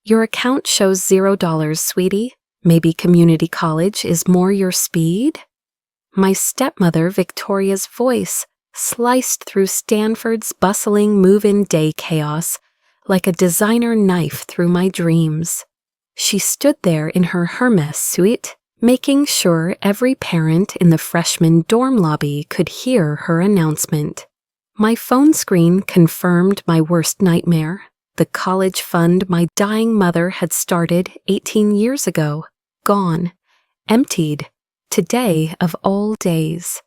Your account shows $0, sweetie. Maybe community college is more your speed? My stepmother, Victoria's voice, sliced through Stanford's bustling move-in day chaos like a designer knife through my dreams. She stood there in her Hermes suite, making sure every parent in the freshman dorm lobby could hear her announcement. My phone screen confirmed my worst nightmare, the college fund my dying mother had started 18 years ago, gone, emptied, today of all days.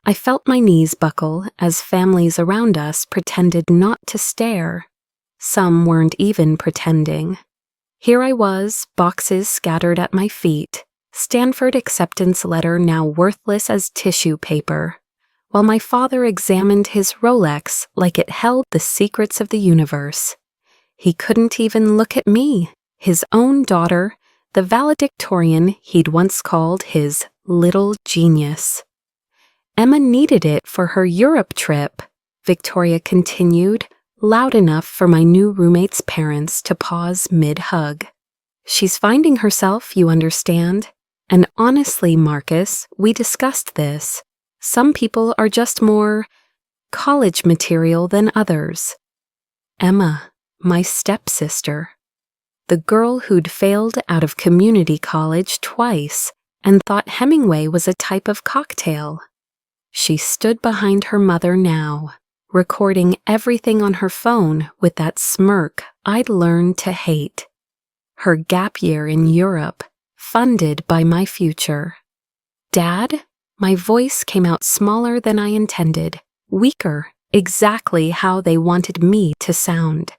I felt my knees buckle as families around us pretended not to stare. Some weren't even pretending. Here I was, boxes scattered at my feet, Stanford acceptance letter now worthless as tissue paper, while my father examined his Rolex like it held the secrets of the universe. He couldn't even look at me, his own daughter, the valedictorian he'd once called his little genius. Emma needed it for her Europe trip, Victoria continued, loud enough for my new roommate's parents to pause mid-hug. She's finding herself, you understand. And honestly, Marcus, we discussed this. Some people are just more college material than others. Emma, my stepsister. The girl who'd failed out of community college twice and thought Hemingway was a type of cocktail. She stood behind her mother now, recording everything on her phone with that smirk I'd learned to hate. Her gap year in Europe, funded by my future. Dad? My voice came out smaller than I intended, weaker, exactly how they wanted me to sound.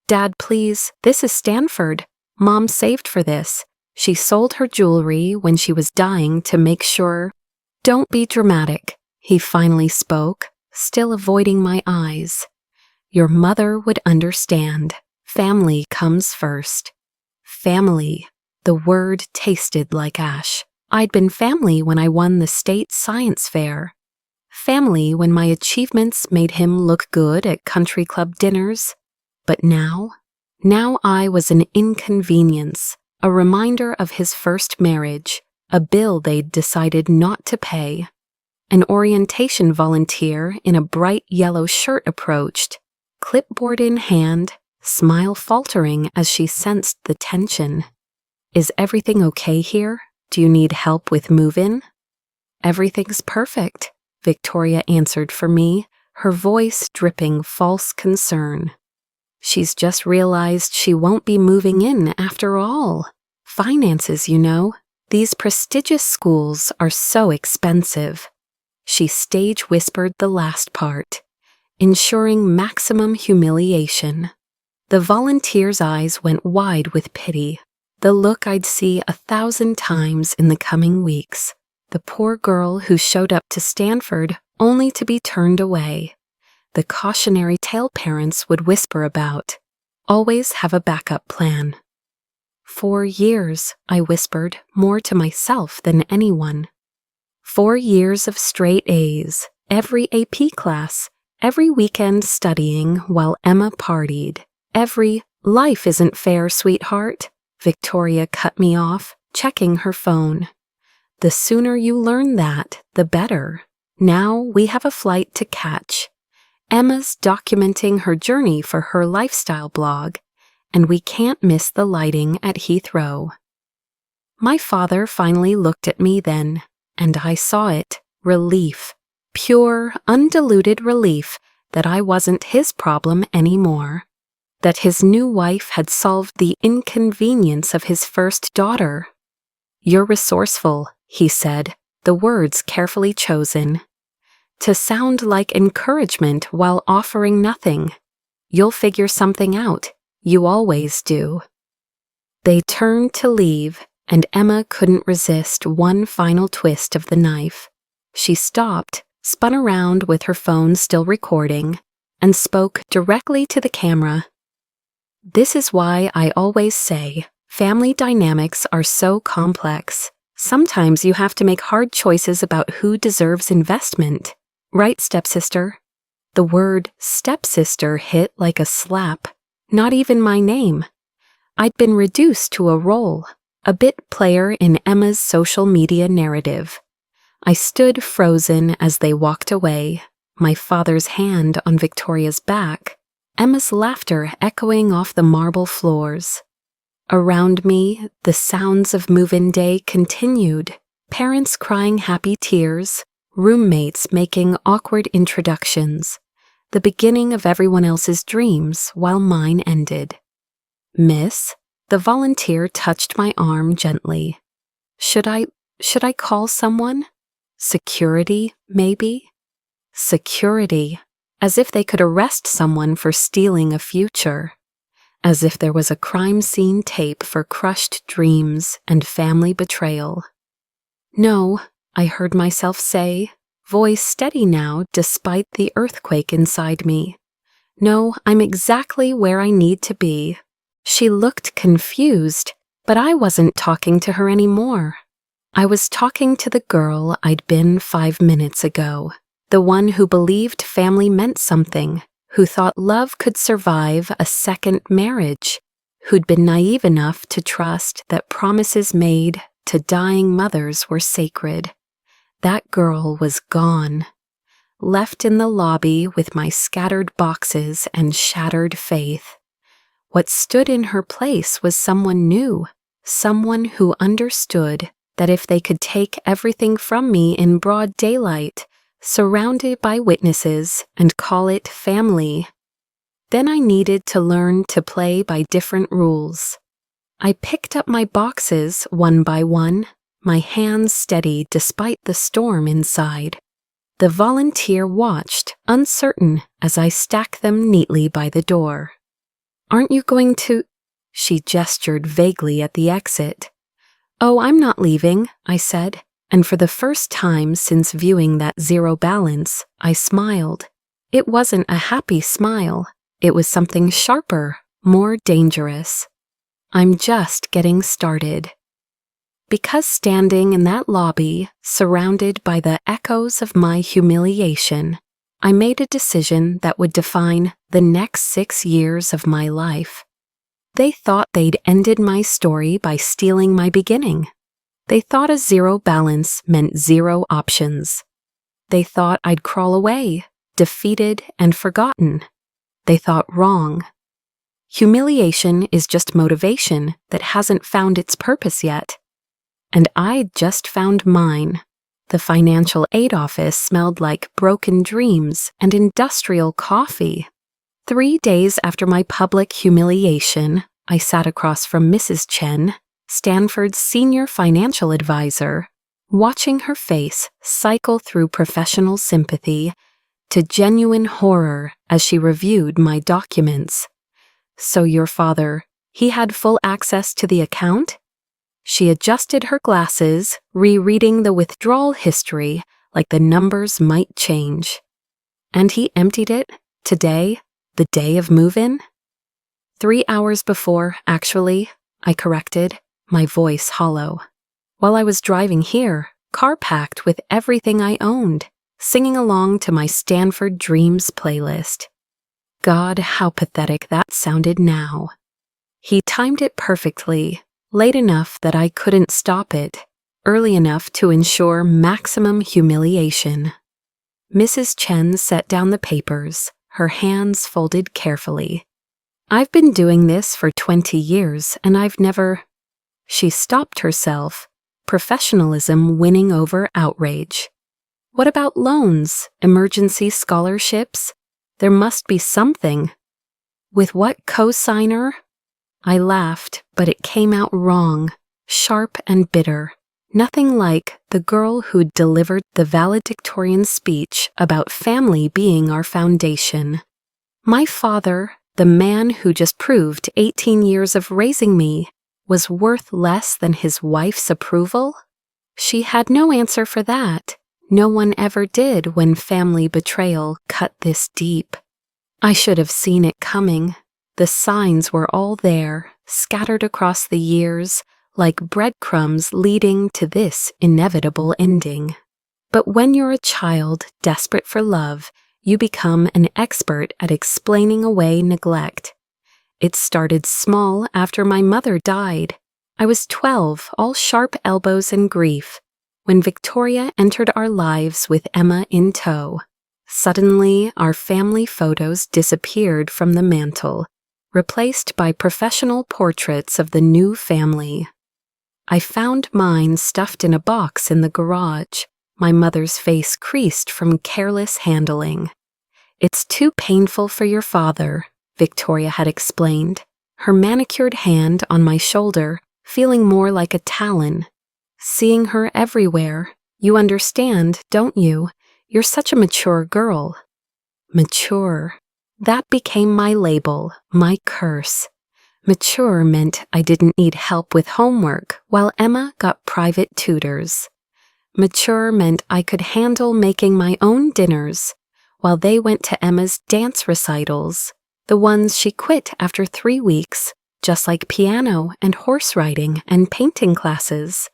Dad, please, this is Stanford. Mom saved for this. She sold her jewelry when she was dying to make sure. Don't be dramatic, he finally spoke, still avoiding my eyes. Your mother would understand. Family comes first. Family. The word tasted like ash. I'd been family when I won the state science fair. Family when my achievements made him look good at country club dinners. But now I was an inconvenience, a reminder of his first marriage, a bill they'd decided not to pay. An orientation volunteer in a bright yellow shirt approached, clipboard in hand, smile faltering as she sensed the tension. Is everything okay here? Do you need help with move-in? Everything's perfect, Victoria answered for me, her voice dripping false concern. She's just realized she won't be moving in after all. Finances, you know. These prestigious schools are so expensive. She stage whispered the last part, ensuring maximum humiliation. The volunteer's eyes went wide with pity, the look I'd see 1,000 times in the coming weeks. The poor girl who showed up to Stanford only to be turned away. The cautionary tale parents would whisper about. Always have a backup plan. 4 years, I whispered, more to myself than anyone. 4 years of straight A's, every AP class, every weekend studying while Emma partied. Every, life isn't fair, sweetheart. Victoria cut me off, checking her phone. The sooner you learn that, the better. Now we have a flight to catch. Emma's documenting her journey for her lifestyle blog, and we can't miss the lighting at Heathrow. My father finally looked at me then, and I saw it, relief, pure, undiluted relief that I wasn't his problem anymore, that his new wife had solved the inconvenience of his first daughter. You're resourceful, he said, the words carefully chosen, to sound like encouragement while offering nothing. You'll figure something out. You always do. They turned to leave, and Emma couldn't resist one final twist of the knife. She stopped, spun around with her phone still recording, and spoke directly to the camera. This is why I always say, family dynamics are so complex. Sometimes you have to make hard choices about who deserves investment. Right, stepsister? The word stepsister hit like a slap. Not even my name. I'd been reduced to a role, a bit player in Emma's social media narrative. I stood frozen as they walked away, my father's hand on Victoria's back, Emma's laughter echoing off the marble floors. Around me, the sounds of move-in day continued, parents crying happy tears, roommates making awkward introductions, the beginning of everyone else's dreams while mine ended. "Miss," the volunteer touched my arm gently. Should I call someone? Security, maybe? Security, as if they could arrest someone for stealing a future. As if there was a crime scene tape for crushed dreams and family betrayal. "No," I heard myself say, voice steady now despite the earthquake inside me. "No, I'm exactly where I need to be." She looked confused, but I wasn't talking to her anymore. I was talking to the girl I'd been 5 minutes ago, the one who believed family meant something, who thought love could survive a second marriage, who'd been naive enough to trust that promises made to dying mothers were sacred. That girl was gone, left in the lobby with my scattered boxes and shattered faith. What stood in her place was someone new, someone who understood that if they could take everything from me in broad daylight, surrounded by witnesses, and call it family, then I needed to learn to play by different rules. I picked up my boxes one by one, my hands steady despite the storm inside. The volunteer watched, uncertain, as I stacked them neatly by the door. "Aren't you going to—" She gestured vaguely at the exit. "Oh, I'm not leaving," I said, and for the first time since viewing that zero balance, I smiled. It wasn't a happy smile. It was something sharper, more dangerous. I'm just getting started. Because standing in that lobby, surrounded by the echoes of my humiliation, I made a decision that would define the next 6 years of my life. They thought they'd ended my story by stealing my beginning. They thought a zero balance meant zero options. They thought I'd crawl away, defeated and forgotten. They thought wrong. Humiliation is just motivation that hasn't found its purpose yet. And I'd just found mine. The financial aid office smelled like broken dreams and industrial coffee. 3 days after my public humiliation, I sat across from Mrs. Chen, Stanford's senior financial advisor, watching her face cycle through professional sympathy to genuine horror as she reviewed my documents. "So your father, he had full access to the account?" She adjusted her glasses, rereading the withdrawal history like the numbers might change. "And he emptied it today, the day of move-in?" 3 hours before, actually, I corrected, my voice hollow. While I was driving here, car packed with everything I owned, singing along to my Stanford Dreams playlist. God, how pathetic that sounded now. He timed it perfectly, late enough that I couldn't stop it, early enough to ensure maximum humiliation. Mrs. Chen set down the papers, her hands folded carefully. "I've been doing this for 20 years, and I've never—" She stopped herself, professionalism winning over outrage. "What about loans, emergency scholarships? There must be something." "With what co-signer?" I laughed, but it came out wrong, sharp and bitter. Nothing like the girl who'd delivered the valedictorian speech about family being our foundation. My father, the man who just proved 18 years of raising me, was worth less than his wife's approval? She had no answer for that. No one ever did when family betrayal cut this deep. I should have seen it coming. The signs were all there, scattered across the years, like breadcrumbs leading to this inevitable ending. But when you're a child desperate for love, you become an expert at explaining away neglect. It started small after my mother died. I was 12, all sharp elbows and grief, when Victoria entered our lives with Emma in tow. Suddenly, our family photos disappeared from the mantel, replaced by professional portraits of the new family. I found mine stuffed in a box in the garage, my mother's face creased from careless handling. "It's too painful for your father," Victoria had explained, her manicured hand on my shoulder, feeling more like a talon. "Seeing her everywhere. You understand, don't you? You're such a mature girl." Mature. That became my label, my curse. Mature meant I didn't need help with homework while Emma got private tutors. Mature meant I could handle making my own dinners while they went to Emma's dance recitals, the ones she quit after 3 weeks, just like piano and horse riding and painting classes.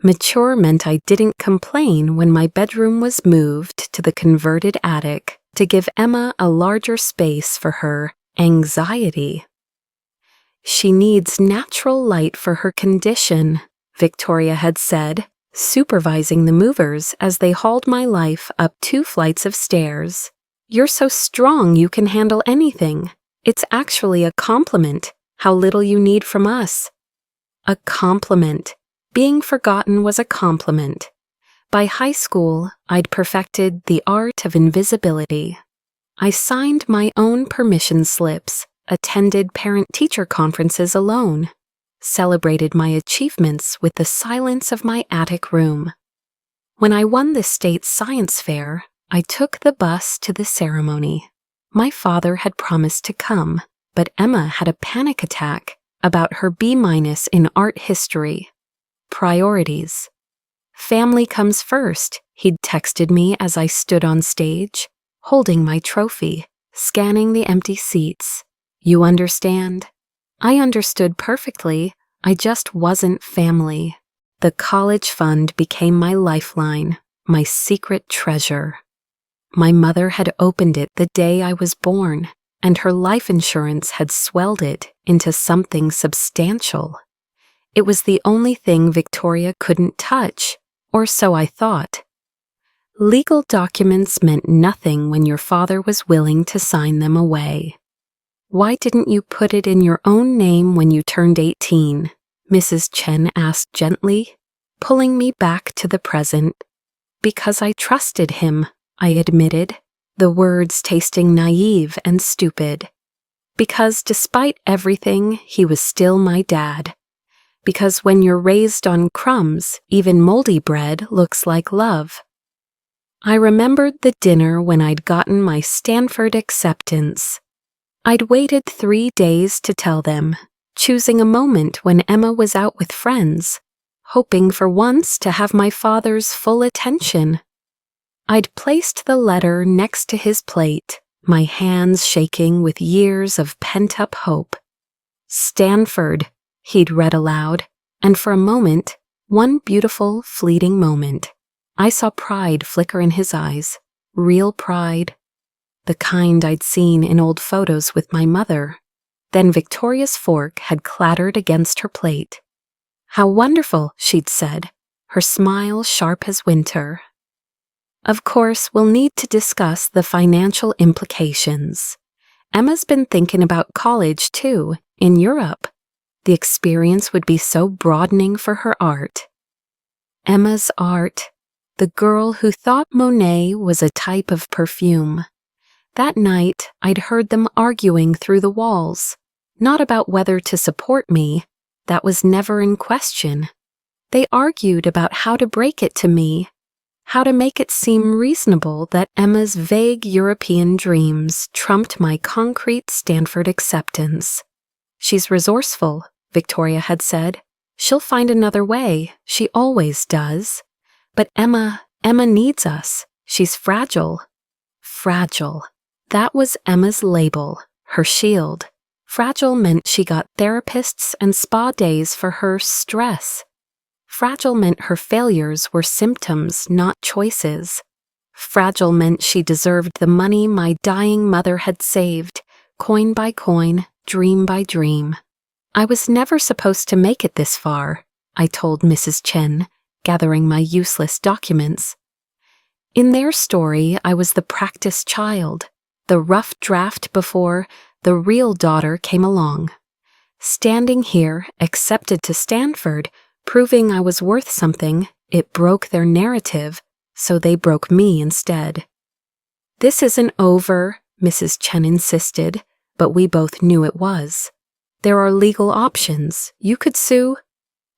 Mature meant I didn't complain when my bedroom was moved to the converted attic to give Emma a larger space for her anxiety. "She needs natural light for her condition," Victoria had said, supervising the movers as they hauled my life up 2 flights of stairs. "You're so strong you can handle anything. It's actually a compliment, how little you need from us." A compliment. Being forgotten was a compliment. By high school, I'd perfected the art of invisibility. I signed my own permission slips, attended parent-teacher conferences alone, celebrated my achievements with the silence of my attic room. When I won the state science fair, I took the bus to the ceremony. My father had promised to come, but Emma had a panic attack about her B- in art history. Priorities. "Family comes first," he'd texted me as I stood on stage, holding my trophy, scanning the empty seats. "You understand?" I understood perfectly, I just wasn't family. The college fund became my lifeline, my secret treasure. My mother had opened it the day I was born, and her life insurance had swelled it into something substantial. It was the only thing Victoria couldn't touch, or so I thought. Legal documents meant nothing when your father was willing to sign them away. "Why didn't you put it in your own name when you turned 18? Mrs. Chen asked gently, pulling me back to the present. "Because I trusted him," I admitted, the words tasting naive and stupid. "Because despite everything, he was still my dad. Because when you're raised on crumbs, even moldy bread looks like love." I remembered the dinner when I'd gotten my Stanford acceptance. I'd waited 3 days to tell them, choosing a moment when Emma was out with friends, hoping for once to have my father's full attention. I'd placed the letter next to his plate, my hands shaking with years of pent-up hope. "Stanford," he'd read aloud, and for a moment, one beautiful, fleeting moment, I saw pride flicker in his eyes, real pride. The kind I'd seen in old photos with my mother. Then Victoria's fork had clattered against her plate. "How wonderful," she'd said, her smile sharp as winter. Of course, we'll need to discuss the financial implications. Emma's been thinking about college, too, in Europe. The experience would be so broadening for her art. Emma's art. The girl who thought Monet was a type of perfume. That night, I'd heard them arguing through the walls, not about whether to support me. That was never in question. They argued about how to break it to me, how to make it seem reasonable that Emma's vague European dreams trumped my concrete Stanford acceptance. "She's resourceful," Victoria had said. "She'll find another way. She always does. But Emma needs us. She's fragile." Fragile. That was Emma's label, her shield. Fragile meant she got therapists and spa days for her stress. Fragile meant her failures were symptoms, not choices. Fragile meant she deserved the money my dying mother had saved, coin by coin, dream by dream. I was never supposed to make it this far, I told Mrs. Chen, gathering my useless documents. In their story, I was the practice child, the rough draft before the real daughter came along. Standing here, accepted to Stanford, proving I was worth something, it broke their narrative, so they broke me instead. This isn't over, Mrs. Chen insisted, but we both knew it was. There are legal options. You could sue.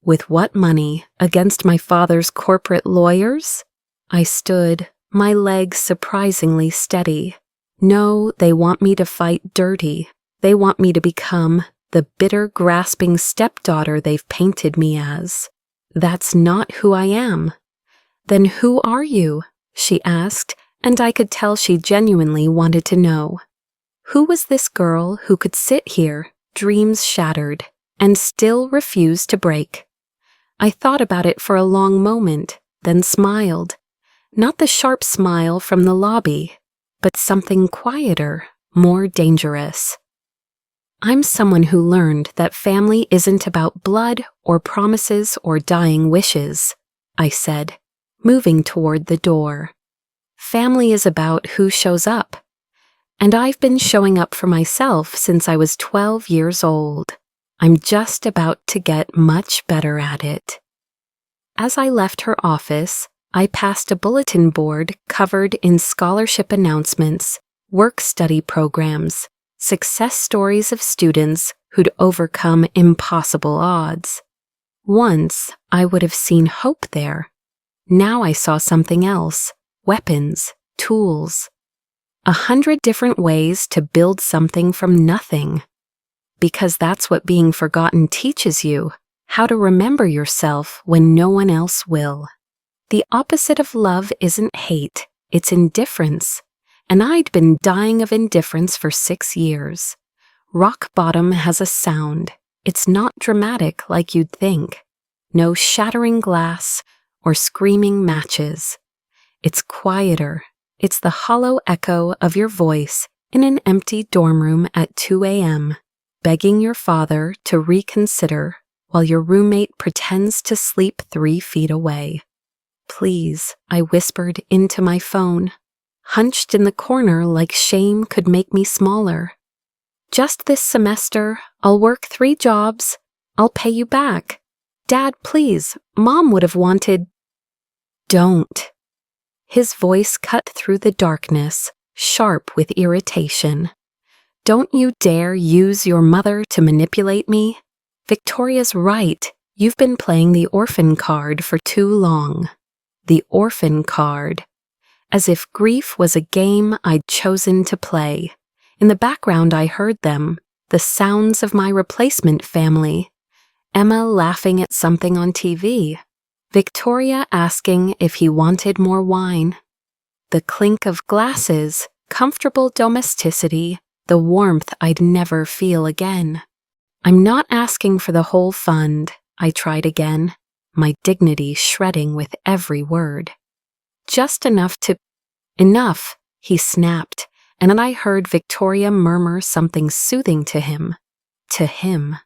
With what money? Against my father's corporate lawyers? I stood, my legs surprisingly steady. No, they want me to fight dirty. They want me to become the bitter, grasping stepdaughter they've painted me as. That's not who I am. Then who are you? She asked, and I could tell she genuinely wanted to know. Who was this girl who could sit here, dreams shattered, and still refuse to break? I thought about it for a long moment, then smiled. Not the sharp smile from the lobby, but something quieter, more dangerous. I'm someone who learned that family isn't about blood or promises or dying wishes, I said, moving toward the door. Family is about who shows up. And I've been showing up for myself since I was 12 years old. I'm just about to get much better at it. As I left her office, I passed a bulletin board covered in scholarship announcements, work-study programs, success stories of students who'd overcome impossible odds. Once, I would have seen hope there. Now I saw something else, weapons, tools. 100 different ways to build something from nothing. Because that's what being forgotten teaches you, how to remember yourself when no one else will. The opposite of love isn't hate, it's indifference. And I'd been dying of indifference for 6 years. Rock bottom has a sound. It's not dramatic like you'd think. No shattering glass or screaming matches. It's quieter. It's the hollow echo of your voice in an empty dorm room at 2 a.m., begging your father to reconsider while your roommate pretends to sleep 3 feet away. Please, I whispered into my phone, hunched in the corner like shame could make me smaller. Just this semester, I'll work 3 jobs. I'll pay you back. Dad, please, Mom would have wanted. Don't. His voice cut through the darkness, sharp with irritation. Don't you dare use your mother to manipulate me. Victoria's right. You've been playing the orphan card for too long. The orphan card. As if grief was a game I'd chosen to play. In the background I heard them, the sounds of my replacement family. Emma laughing at something on TV. Victoria asking if he wanted more wine. The clink of glasses, comfortable domesticity, the warmth I'd never feel again. I'm not asking for the whole fund, I tried again, my dignity shredding with every word. Just enough to... Enough, he snapped, and then I heard Victoria murmur something soothing to him. To him.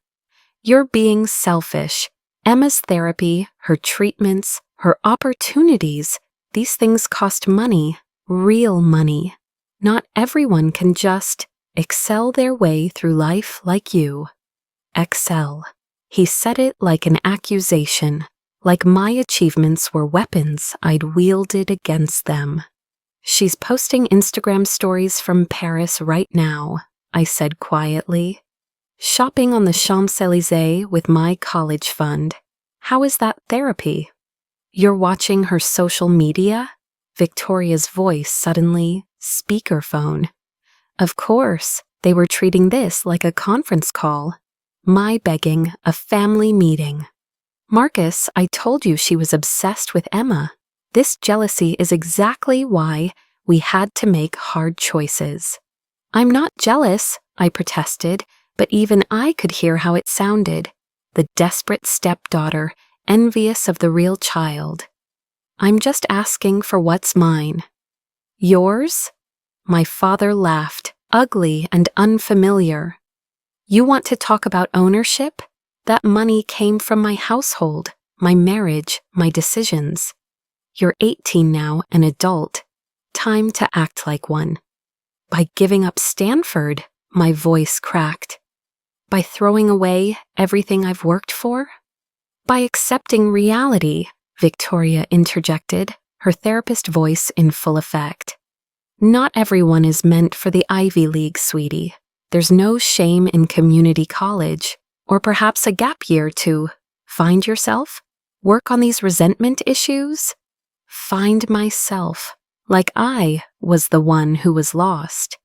You're being selfish. Emma's therapy, her treatments, her opportunities, these things cost money, real money. Not everyone can just excel their way through life like you. Excel. He said it like an accusation, like my achievements were weapons I'd wielded against them. She's posting Instagram stories from Paris right now, I said quietly. Shopping on the Champs-Élysées with my college fund. How is that therapy? You're watching her social media? Victoria's voice suddenly, speakerphone. Of course, they were treating this like a conference call. My begging, a family meeting. Marcus, I told you she was obsessed with Emma. This jealousy is exactly why we had to make hard choices. I'm not jealous, I protested, but even I could hear how it sounded. The desperate stepdaughter, envious of the real child. I'm just asking for what's mine. Yours? My father laughed, ugly and unfamiliar. You want to talk about ownership? That money came from my household, my marriage, my decisions. You're 18 now, an adult. Time to act like one. By giving up Stanford, my voice cracked. By throwing away everything I've worked for? By accepting reality, Victoria interjected, her therapist voice in full effect. Not everyone is meant for the Ivy League, sweetie. There's no shame in community college, or perhaps a gap year to find yourself, work on these resentment issues, find myself, like I was the one who was lost.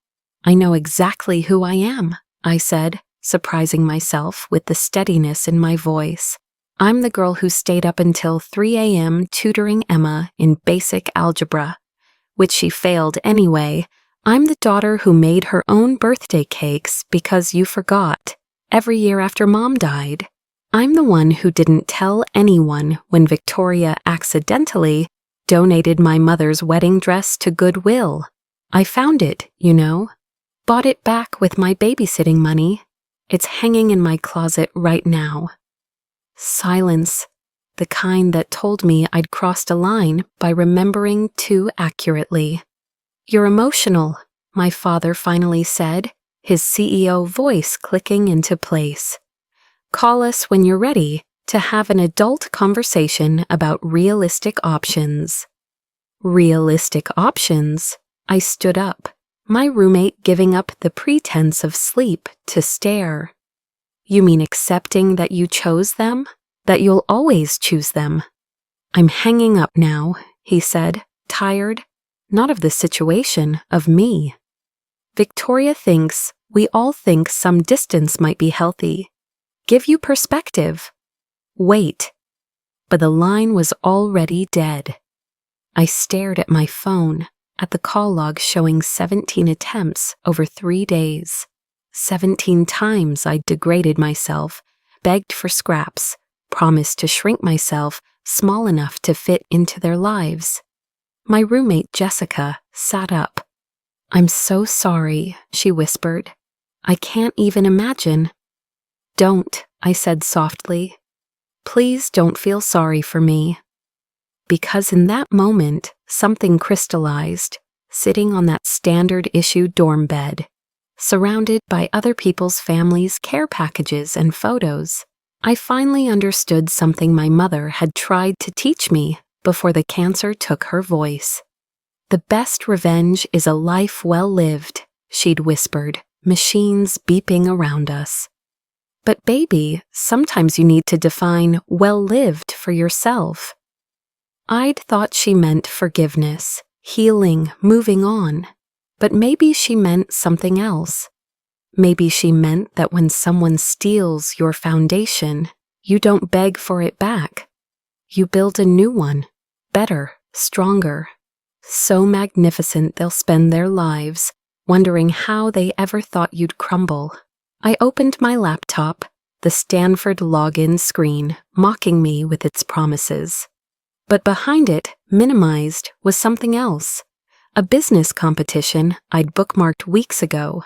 I know exactly who I am, I said, surprising myself with the steadiness in my voice. I'm the girl who stayed up until 3 a.m. tutoring Emma in basic algebra, which she failed anyway. I'm the daughter who made her own birthday cakes because you forgot, every year after Mom died. I'm the one who didn't tell anyone when Victoria accidentally donated my mother's wedding dress to Goodwill. I found it, you know. Bought it back with my babysitting money. It's hanging in my closet right now. Silence, the kind that told me I'd crossed a line by remembering too accurately. You're emotional, my father finally said, his CEO voice clicking into place. Call us when you're ready to have an adult conversation about realistic options. Realistic options? I stood up, my roommate giving up the pretense of sleep to stare. You mean accepting that you chose them? That you'll always choose them? I'm hanging up now, he said, tired, not of the situation, of me. Victoria thinks we all think some distance might be healthy. Give you perspective. Wait. But the line was already dead. I stared at my phone, at the call log showing 17 attempts over 3 days. 17 times I degraded myself, begged for scraps, promised to shrink myself small enough to fit into their lives. My roommate Jessica sat up. I'm so sorry, she whispered. I can't even imagine. Don't, I said softly. Please don't feel sorry for me. Because in that moment, something crystallized, sitting on that standard issue dorm bed, surrounded by other people's families' care packages and photos. I finally understood something my mother had tried to teach me before the cancer took her voice. The best revenge is a life well lived, she'd whispered, machines beeping around us. But baby, sometimes you need to define well lived for yourself. I'd thought she meant forgiveness, healing, moving on. But maybe she meant something else. Maybe she meant that when someone steals your foundation, you don't beg for it back. You build a new one, better, stronger, so magnificent they'll spend their lives wondering how they ever thought you'd crumble. I opened my laptop, the Stanford login screen mocking me with its promises. But behind it, minimized, was something else. A business competition I'd bookmarked weeks ago.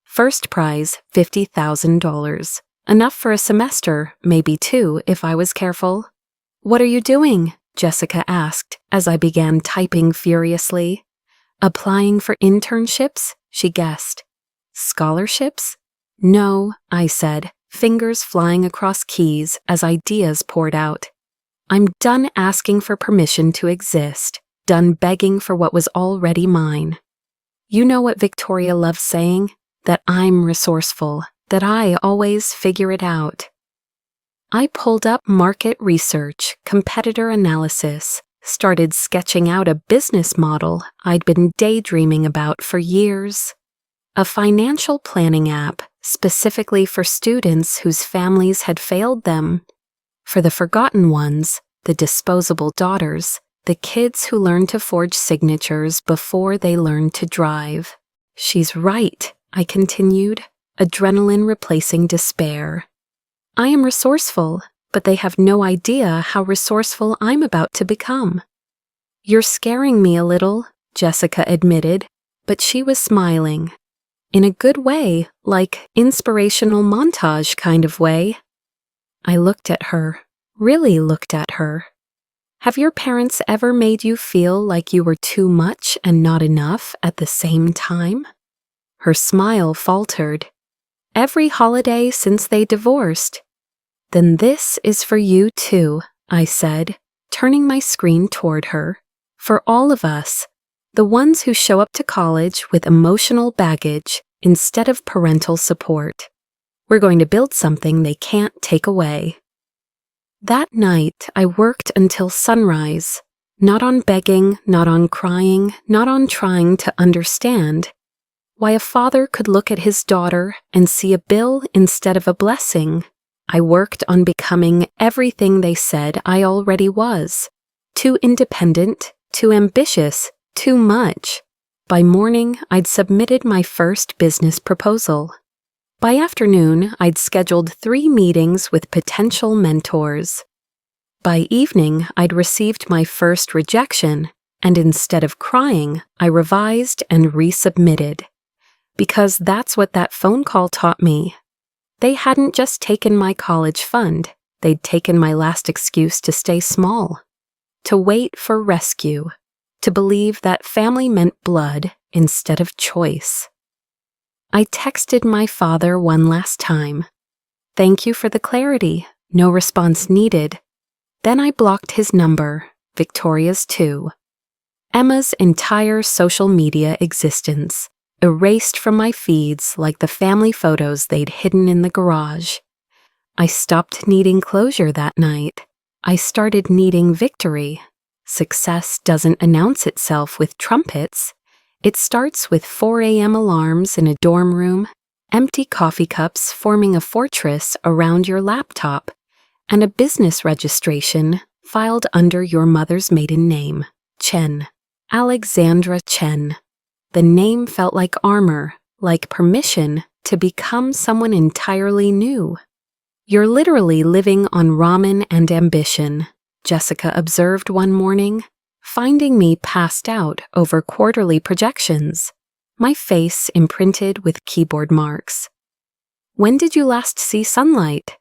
First prize, $50,000. Enough for a semester, maybe 2 if I was careful. What are you doing? Jessica asked as I began typing furiously. Applying for internships? She guessed. Scholarships? No, I said, fingers flying across keys as ideas poured out. I'm done asking for permission to exist, done begging for what was already mine. You know what Victoria loves saying? That I'm resourceful, that I always figure it out. I pulled up market research, competitor analysis, started sketching out a business model I'd been daydreaming about for years. A financial planning app specifically for students whose families had failed them. For the forgotten ones, the disposable daughters, the kids who learned to forge signatures before they learned to drive. She's right, I continued, adrenaline replacing despair. I am resourceful, but they have no idea how resourceful I'm about to become. You're scaring me a little, Jessica admitted, but she was smiling. In a good way, like inspirational montage kind of way. I looked at her, really looked at her. Have your parents ever made you feel like you were too much and not enough at the same time? Her smile faltered. Every holiday since they divorced. Then this is for you too, I said, turning my screen toward her. For all of us, the ones who show up to college with emotional baggage instead of parental support. We're going to build something they can't take away. That night, I worked until sunrise, not on begging, not on crying, not on trying to understand why a father could look at his daughter and see a bill instead of a blessing. I worked on becoming everything they said I already was. Too independent, too ambitious, too much. By morning, I'd submitted my first business proposal. By afternoon, I'd scheduled 3 meetings with potential mentors. By evening, I'd received my first rejection, and instead of crying, I revised and resubmitted. Because that's what that phone call taught me. They hadn't just taken my college fund, they'd taken my last excuse to stay small. To wait for rescue. To believe that family meant blood instead of choice. I texted my father one last time. Thank you for the clarity. No response needed. Then I blocked his number, Victoria's too. Emma's entire social media existence, erased from my feeds like the family photos they'd hidden in the garage. I stopped needing closure that night. I started needing victory. Success doesn't announce itself with trumpets. It starts with 4 a.m. alarms in a dorm room, empty coffee cups forming a fortress around your laptop, and a business registration filed under your mother's maiden name, Chen. Alexandra Chen. The name felt like armor, like permission to become someone entirely new. You're literally living on ramen and ambition, Jessica observed one morning, finding me passed out over quarterly projections, my face imprinted with keyboard marks. When did you last see sunlight?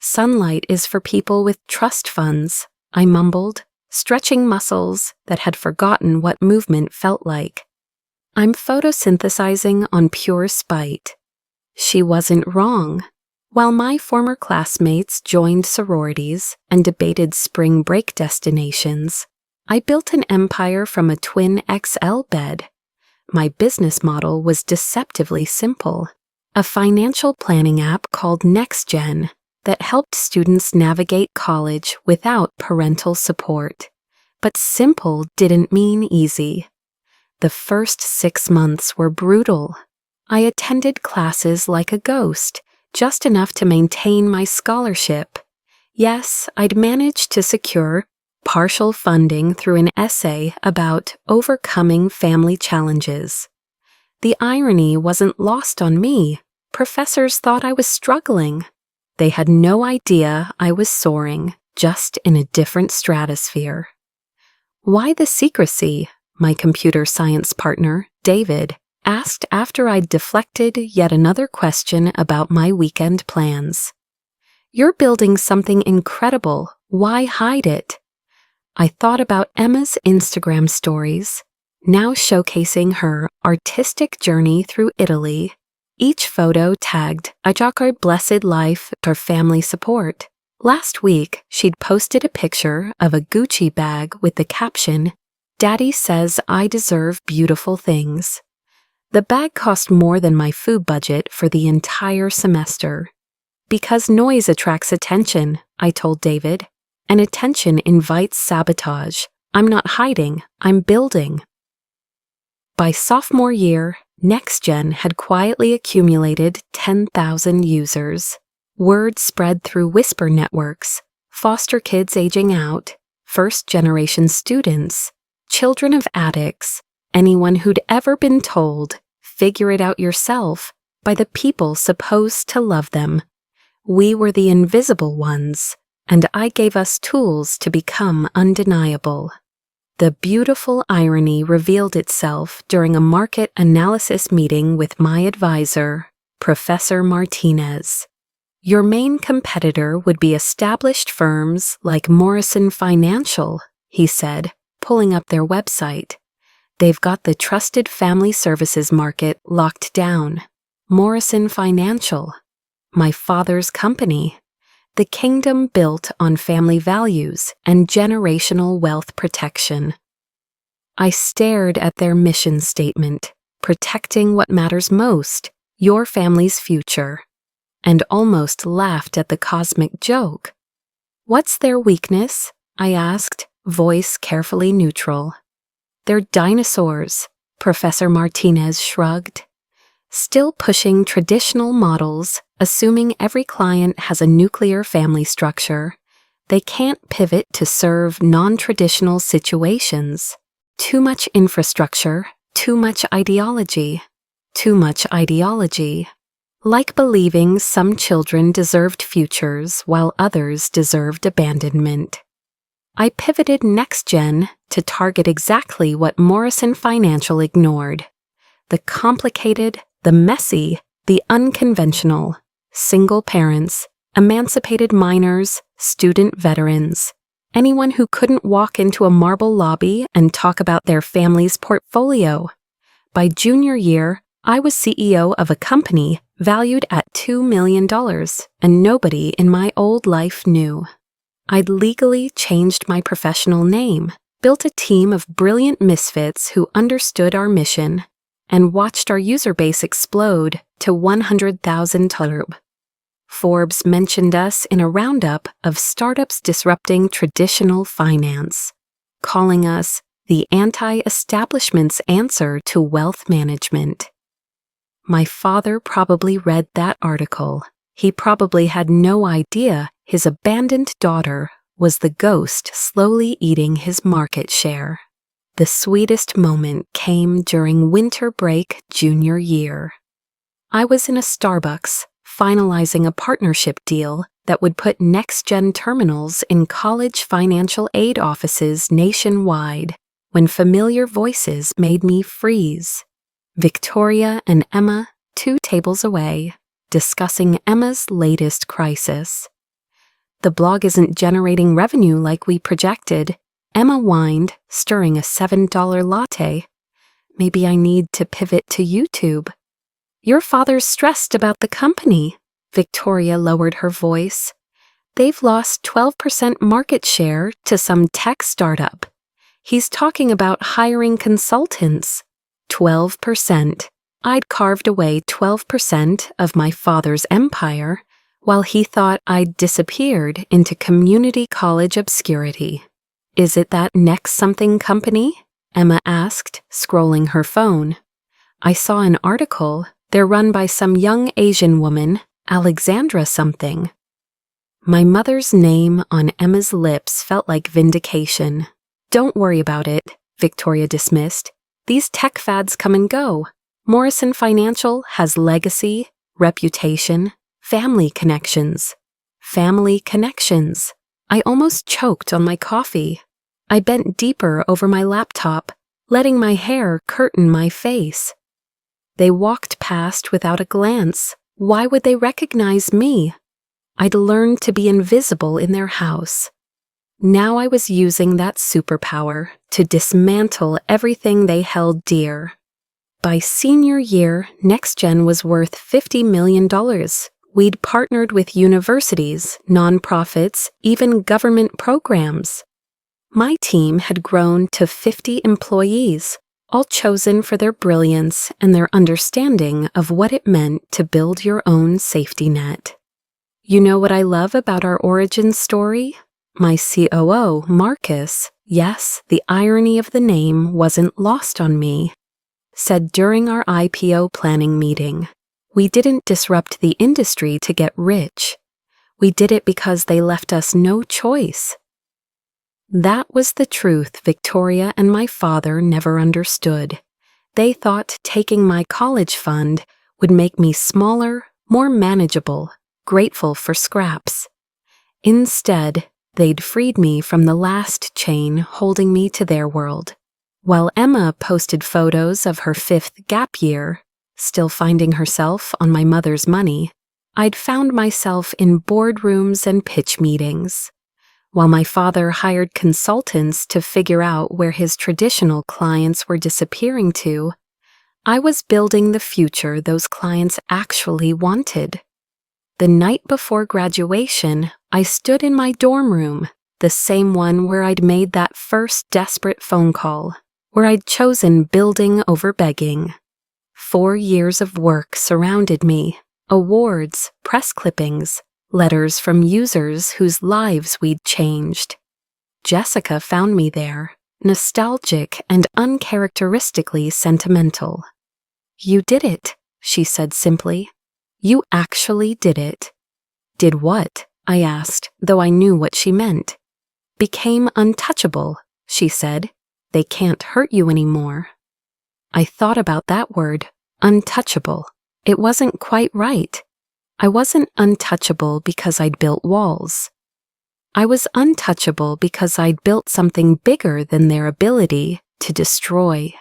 Sunlight is for people with trust funds, I mumbled, stretching muscles that had forgotten what movement felt like. I'm photosynthesizing on pure spite. She wasn't wrong. While my former classmates joined sororities and debated spring break destinations, I built an empire from a twin XL bed. My business model was deceptively simple. A financial planning app called NextGen that helped students navigate college without parental support. But simple didn't mean easy. The first 6 months were brutal. I attended classes like a ghost, just enough to maintain my scholarship. Yes, I'd managed to secure partial funding through an essay about overcoming family challenges. The irony wasn't lost on me. Professors thought I was struggling. They had no idea I was soaring, just in a different stratosphere. Why the secrecy? My computer science partner, David, asked after I'd deflected yet another question about my weekend plans. You're building something incredible. Why hide it? I thought about Emma's Instagram stories, now showcasing her artistic journey through Italy. Each photo tagged Ajakar blessed life or family support. Last week, she'd posted a picture of a Gucci bag with the caption, Daddy says I deserve beautiful things. The bag cost more than my food budget for the entire semester. Because noise attracts attention, I told David, and attention invites sabotage. I'm not hiding, I'm building. By sophomore year, NextGen had quietly accumulated 10,000 users. Word spread through whisper networks, foster kids aging out, first-generation students, children of addicts, anyone who'd ever been told, figure it out yourself, by the people supposed to love them. We were the invisible ones, and I gave us tools to become undeniable. The beautiful irony revealed itself during a market analysis meeting with my advisor, Professor Martinez. Your main competitor would be established firms like Morrison Financial, he said, pulling up their website. They've got the trusted family services market locked down. Morrison Financial, my father's company, the kingdom built on family values and generational wealth protection. I stared at their mission statement, protecting what matters most, your family's future, and almost laughed at the cosmic joke. What's their weakness? I asked, voice carefully neutral. They're dinosaurs, Professor Martinez shrugged. Still pushing traditional models, assuming every client has a nuclear family structure. They can't pivot to serve non-traditional situations. Too much infrastructure, too much ideology. Too much ideology. Like believing some children deserved futures while others deserved abandonment. I pivoted next-gen to target exactly what Morrison Financial ignored. The complicated, the messy, the unconventional, single parents, emancipated minors, student veterans, anyone who couldn't walk into a marble lobby and talk about their family's portfolio. By junior year, I was CEO of a company valued at $2 million, and nobody in my old life knew. I'd legally changed my professional name, built a team of brilliant misfits who understood our mission, and watched our user base explode to 100,000 Tarub. Forbes mentioned us in a roundup of startups disrupting traditional finance, calling us the anti-establishment's answer to wealth management. My father probably read that article. He probably had no idea his abandoned daughter was the ghost slowly eating his market share. The sweetest moment came during winter break junior year. I was in a Starbucks, finalizing a partnership deal that would put next-gen terminals in college financial aid offices nationwide, when familiar voices made me freeze. Victoria and Emma, 2 tables away, discussing Emma's latest crisis. The blog isn't generating revenue like we projected, Emma whined, stirring a $7 latte. Maybe I need to pivot to YouTube. Your father's stressed about the company. Victoria lowered her voice. They've lost 12% market share to some tech startup. He's talking about hiring consultants. 12%. I'd carved away 12% of my father's empire, while he thought I'd disappeared into community college obscurity. Is it that next something company? Emma asked, scrolling her phone. I saw an article. They're run by some young Asian woman, Alexandra something. My mother's name on Emma's lips felt like vindication. Don't worry about it, Victoria dismissed. These tech fads come and go. Morrison Financial has legacy, reputation, family connections. Family connections. I almost choked on my coffee. I bent deeper over my laptop, letting my hair curtain my face. They walked past without a glance. Why would they recognize me? I'd learned to be invisible in their house. Now I was using that superpower to dismantle everything they held dear. By senior year, NextGen was worth $50 million. We'd partnered with universities, nonprofits, even government programs. My team had grown to 50 employees, all chosen for their brilliance and their understanding of what it meant to build your own safety net. You know what I love about our origin story? My COO, Marcus, yes, the irony of the name wasn't lost on me, said during our IPO planning meeting. We didn't disrupt the industry to get rich. We did it because they left us no choice. That was the truth Victoria and my father never understood. They thought taking my college fund would make me smaller, more manageable, grateful for scraps. Instead, They'd freed me from the last chain holding me to their world. While Emma posted photos of her 5th gap year, still finding herself on my mother's money, I'd found myself in boardrooms and pitch meetings. While my father hired consultants to figure out where his traditional clients were disappearing to, I was building the future those clients actually wanted. The night before graduation, I stood in my dorm room, the same one where I'd made that first desperate phone call, where I'd chosen building over begging. 4 years of work surrounded me, awards, press clippings, letters from users whose lives we'd changed. Jessica found me there, nostalgic and uncharacteristically sentimental. "You did it," she said simply. "You actually did it." "Did what?" I asked, though I knew what she meant. "Became untouchable," she said. "They can't hurt you anymore." I thought about that word, untouchable. It wasn't quite right. I wasn't untouchable because I'd built walls. I was untouchable because I'd built something bigger than their ability to destroy.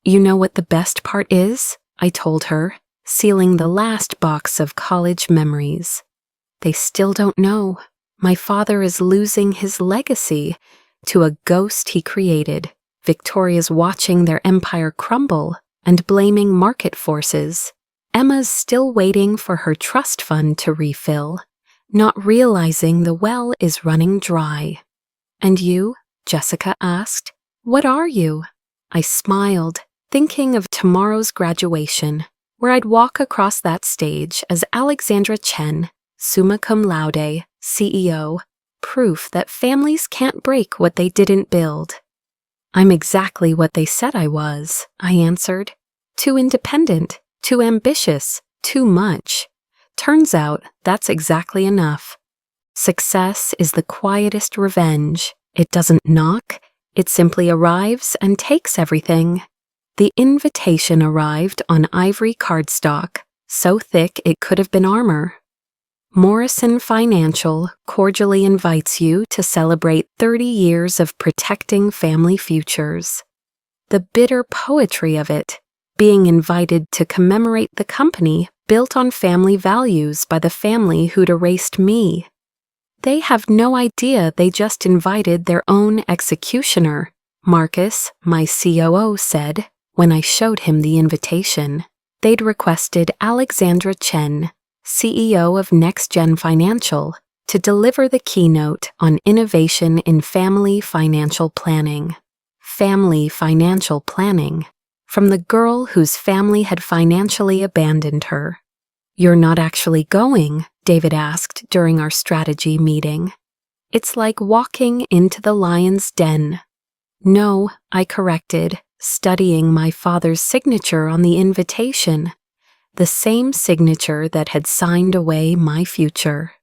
"You know what the best part is?" I told her, sealing the last box of college memories. "They still don't know. My father is losing his legacy to a ghost he created. Victoria's watching their empire crumble and blaming market forces. Emma's still waiting for her trust fund to refill, not realizing the well is running dry." "And you?" Jessica asked. "What are you?" I smiled, thinking of tomorrow's graduation, where I'd walk across that stage as Alexandra Chen, summa cum laude, CEO, proof that families can't break what they didn't build. "I'm exactly what they said I was," I answered. "Too independent, too ambitious, too much. Turns out that's exactly enough. Success is the quietest revenge. It doesn't knock, it simply arrives and takes everything." The invitation arrived on ivory cardstock, so thick it could have been armor. Morrison Financial cordially invites you to celebrate 30 years of protecting family futures. The bitter poetry of it, being invited to commemorate the company built on family values by the family who'd erased me. They have no idea they just invited their own executioner, Marcus, my COO, said when I showed him the invitation. They'd requested Alexandra Chen, CEO of Next Gen Financial, to deliver the keynote on innovation in family financial planning. Family financial planning, from the girl whose family had financially abandoned her. "You're not actually going?" David asked during our strategy meeting. "It's like walking into the lion's den." "No," I corrected, studying my father's signature on the invitation, the same signature that had signed away my future.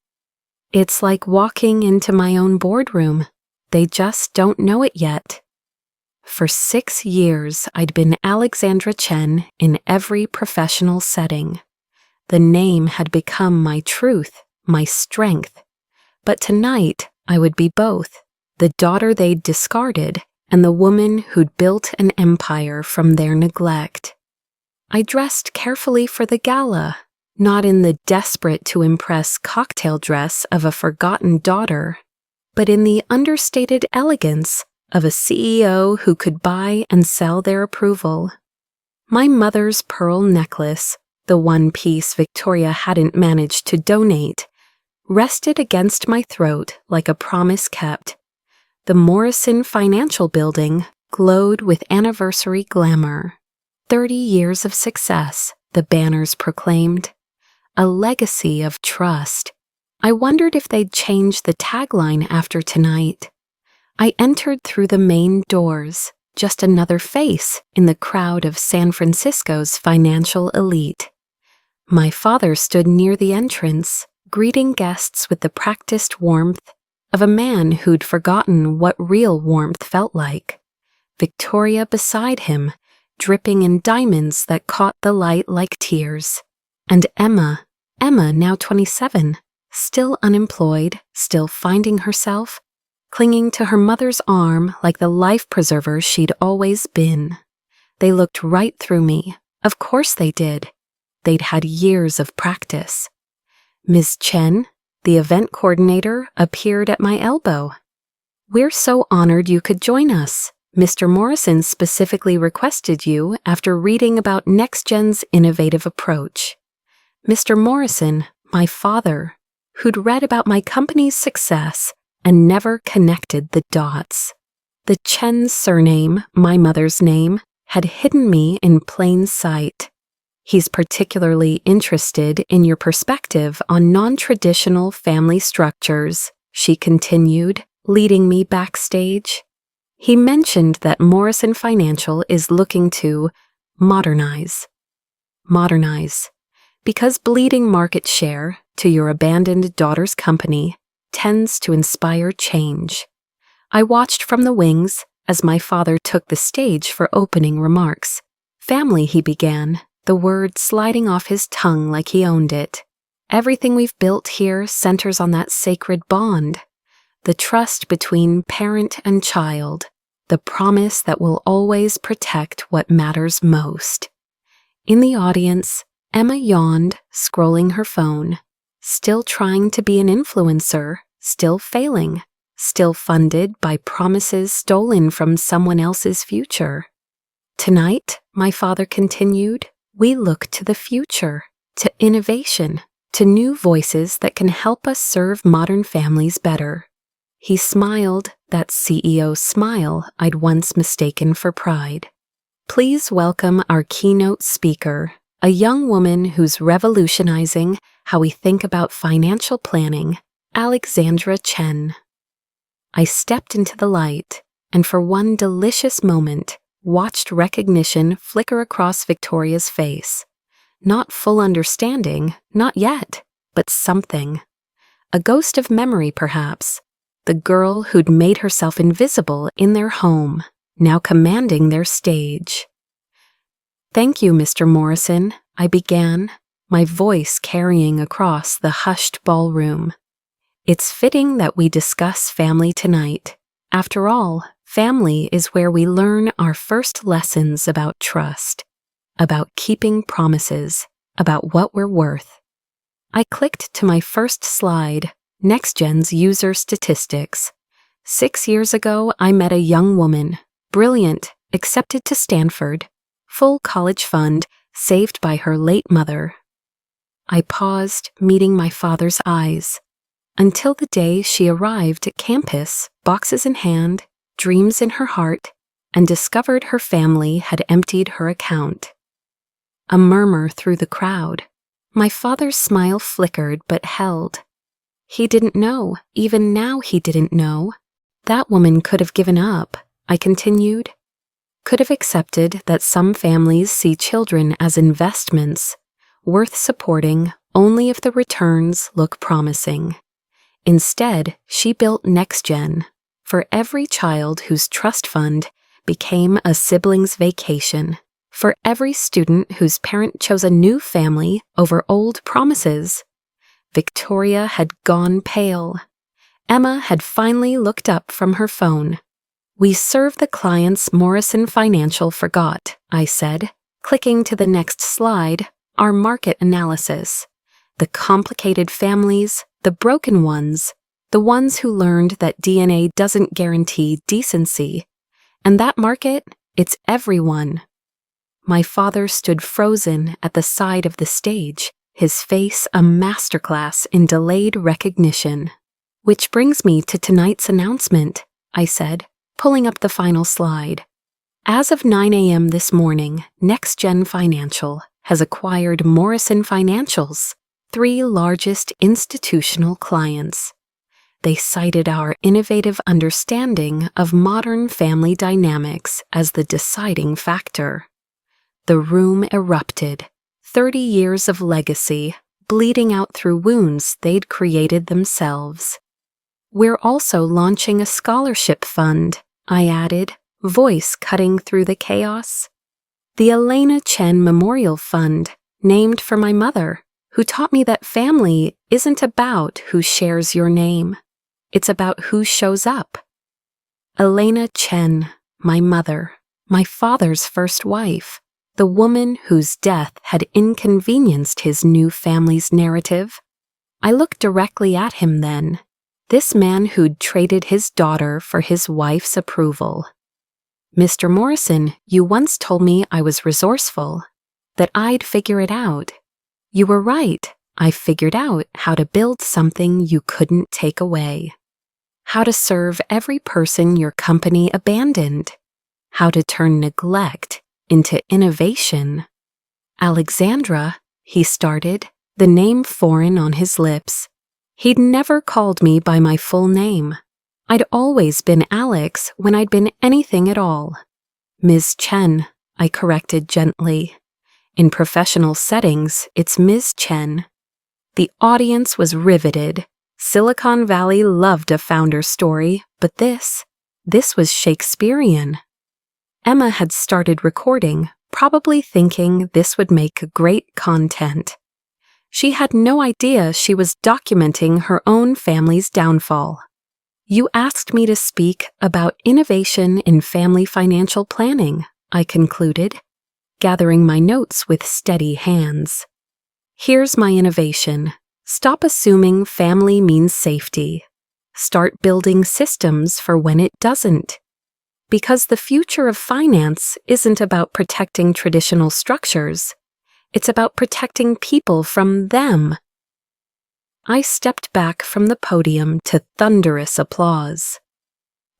"It's like walking into my own boardroom. They just don't know it yet." For 6 years, I'd been Alexandra Chen in every professional setting. The name had become my truth, my strength. But tonight, I would be both, the daughter they'd discarded and the woman who'd built an empire from their neglect. I dressed carefully for the gala, not in the desperate to impress cocktail dress of a forgotten daughter, but in the understated elegance of a CEO who could buy and sell their approval. My mother's pearl necklace, the one piece Victoria hadn't managed to donate, rested against my throat like a promise kept. The Morrison Financial Building glowed with anniversary glamour. 30 years of success, the banners proclaimed. A legacy of trust. I wondered if they'd change the tagline after tonight. I entered through the main doors, just another face in the crowd of San Francisco's financial elite. My father stood near the entrance, greeting guests with the practiced warmth of a man who'd forgotten what real warmth felt like. Victoria beside him, dripping in diamonds that caught the light like tears. And Emma, now 27, still unemployed, still finding herself, clinging to her mother's arm like the life preserver she'd always been. They looked right through me. Of course they did. They'd had years of practice. Ms. Chen, the event coordinator, appeared at my elbow. "We're so honored you could join us. Mr. Morrison specifically requested you after reading about NextGen's innovative approach." Mr. Morrison, my father, who'd read about my company's success and never connected the dots. The Chen surname, my mother's name, had hidden me in plain sight. "He's particularly interested in your perspective on non-traditional family structures," she continued, leading me backstage. "He mentioned that Morrison Financial is looking to modernize. Because bleeding market share to your abandoned daughter's company tends to inspire change." I watched from the wings as my father took the stage for opening remarks. "Family," he began, the word sliding off his tongue like he owned it. "Everything we've built here centers on that sacred bond, the trust between parent and child, the promise that we'll always protect what matters most." In the audience, Emma yawned, scrolling her phone, still trying to be an influencer, still failing, still funded by promises stolen from someone else's future. "Tonight," my father continued, "we look to the future, to innovation, to new voices that can help us serve modern families better." He smiled, that CEO smile I'd once mistaken for pride. "Please welcome our keynote speaker, a young woman who's revolutionizing how we think about financial planning, Alexandra Chen." I stepped into the light, and for one delicious moment, watched recognition flicker across Victoria's face. Not full understanding, not yet, but something. A ghost of memory, perhaps. The girl who'd made herself invisible in their home, now commanding their stage. "Thank you, Mr. Morrison," I began, my voice carrying across the hushed ballroom. "It's fitting that we discuss family tonight. After all, family is where we learn our first lessons about trust, about keeping promises, about what we're worth." I clicked to my first slide, NextGen's user statistics. 6 years ago, I met a young woman, brilliant, accepted to Stanford, full college fund, saved by her late mother. I paused, meeting my father's eyes. Until the day she arrived at campus, boxes in hand, dreams in her heart, and discovered her family had emptied her account. A murmur through the crowd. My father's smile flickered but held. He didn't know, even now he didn't know. That woman could have given up, I continued. Could have accepted that some families see children as investments, worth supporting only if the returns look promising. Instead, she built NextGen for every child whose trust fund became a sibling's vacation, for every student whose parent chose a new family over old promises. Victoria had gone pale. Emma had finally looked up from her phone. "We serve the clients Morrison Financial forgot," I said, clicking to the next slide, our market analysis. The complicated families, the broken ones, the ones who learned that DNA doesn't guarantee decency. And that market, it's everyone. My father stood frozen at the side of the stage, his face a masterclass in delayed recognition. "Which brings me to tonight's announcement," I said, pulling up the final slide. "As of 9 a.m. this morning, NextGen Financial has acquired Morrison Financial's 3 largest institutional clients. They cited our innovative understanding of modern family dynamics as the deciding factor." The room erupted. 30 years of legacy, bleeding out through wounds they'd created themselves. "We're also launching a scholarship fund," I added, voice cutting through the chaos. "The Elena Chen Memorial Fund, named for my mother, who taught me that family isn't about who shares your name. It's about who shows up. Alexandra Chen, my mother, my father's first wife, the woman whose death had inconvenienced his new family's narrative. I looked directly at him then, this man who'd traded his daughter for his wife's approval. Mr. Morrison, you once told me I was resourceful, that I'd figure it out. You were right. I figured out how to build something you couldn't take away. How to serve every person your company abandoned. How to turn neglect into innovation. Alexandra, he started, the name foreign on his lips. He'd never called me by my full name. I'd always been Alex when I'd been anything at all. Ms. Chen, I corrected gently. In professional settings, it's Ms. Chen. The audience was riveted. Silicon Valley loved a founder story, but this was Shakespearean. Emma had started recording, probably thinking this would make great content. She had no idea she was documenting her own family's downfall. You asked me to speak about innovation in family financial planning, I concluded, gathering my notes with steady hands. Here's my innovation. Stop assuming family means safety. Start building systems for when it doesn't. Because the future of finance isn't about protecting traditional structures. It's about protecting people from them. I stepped back from the podium to thunderous applause.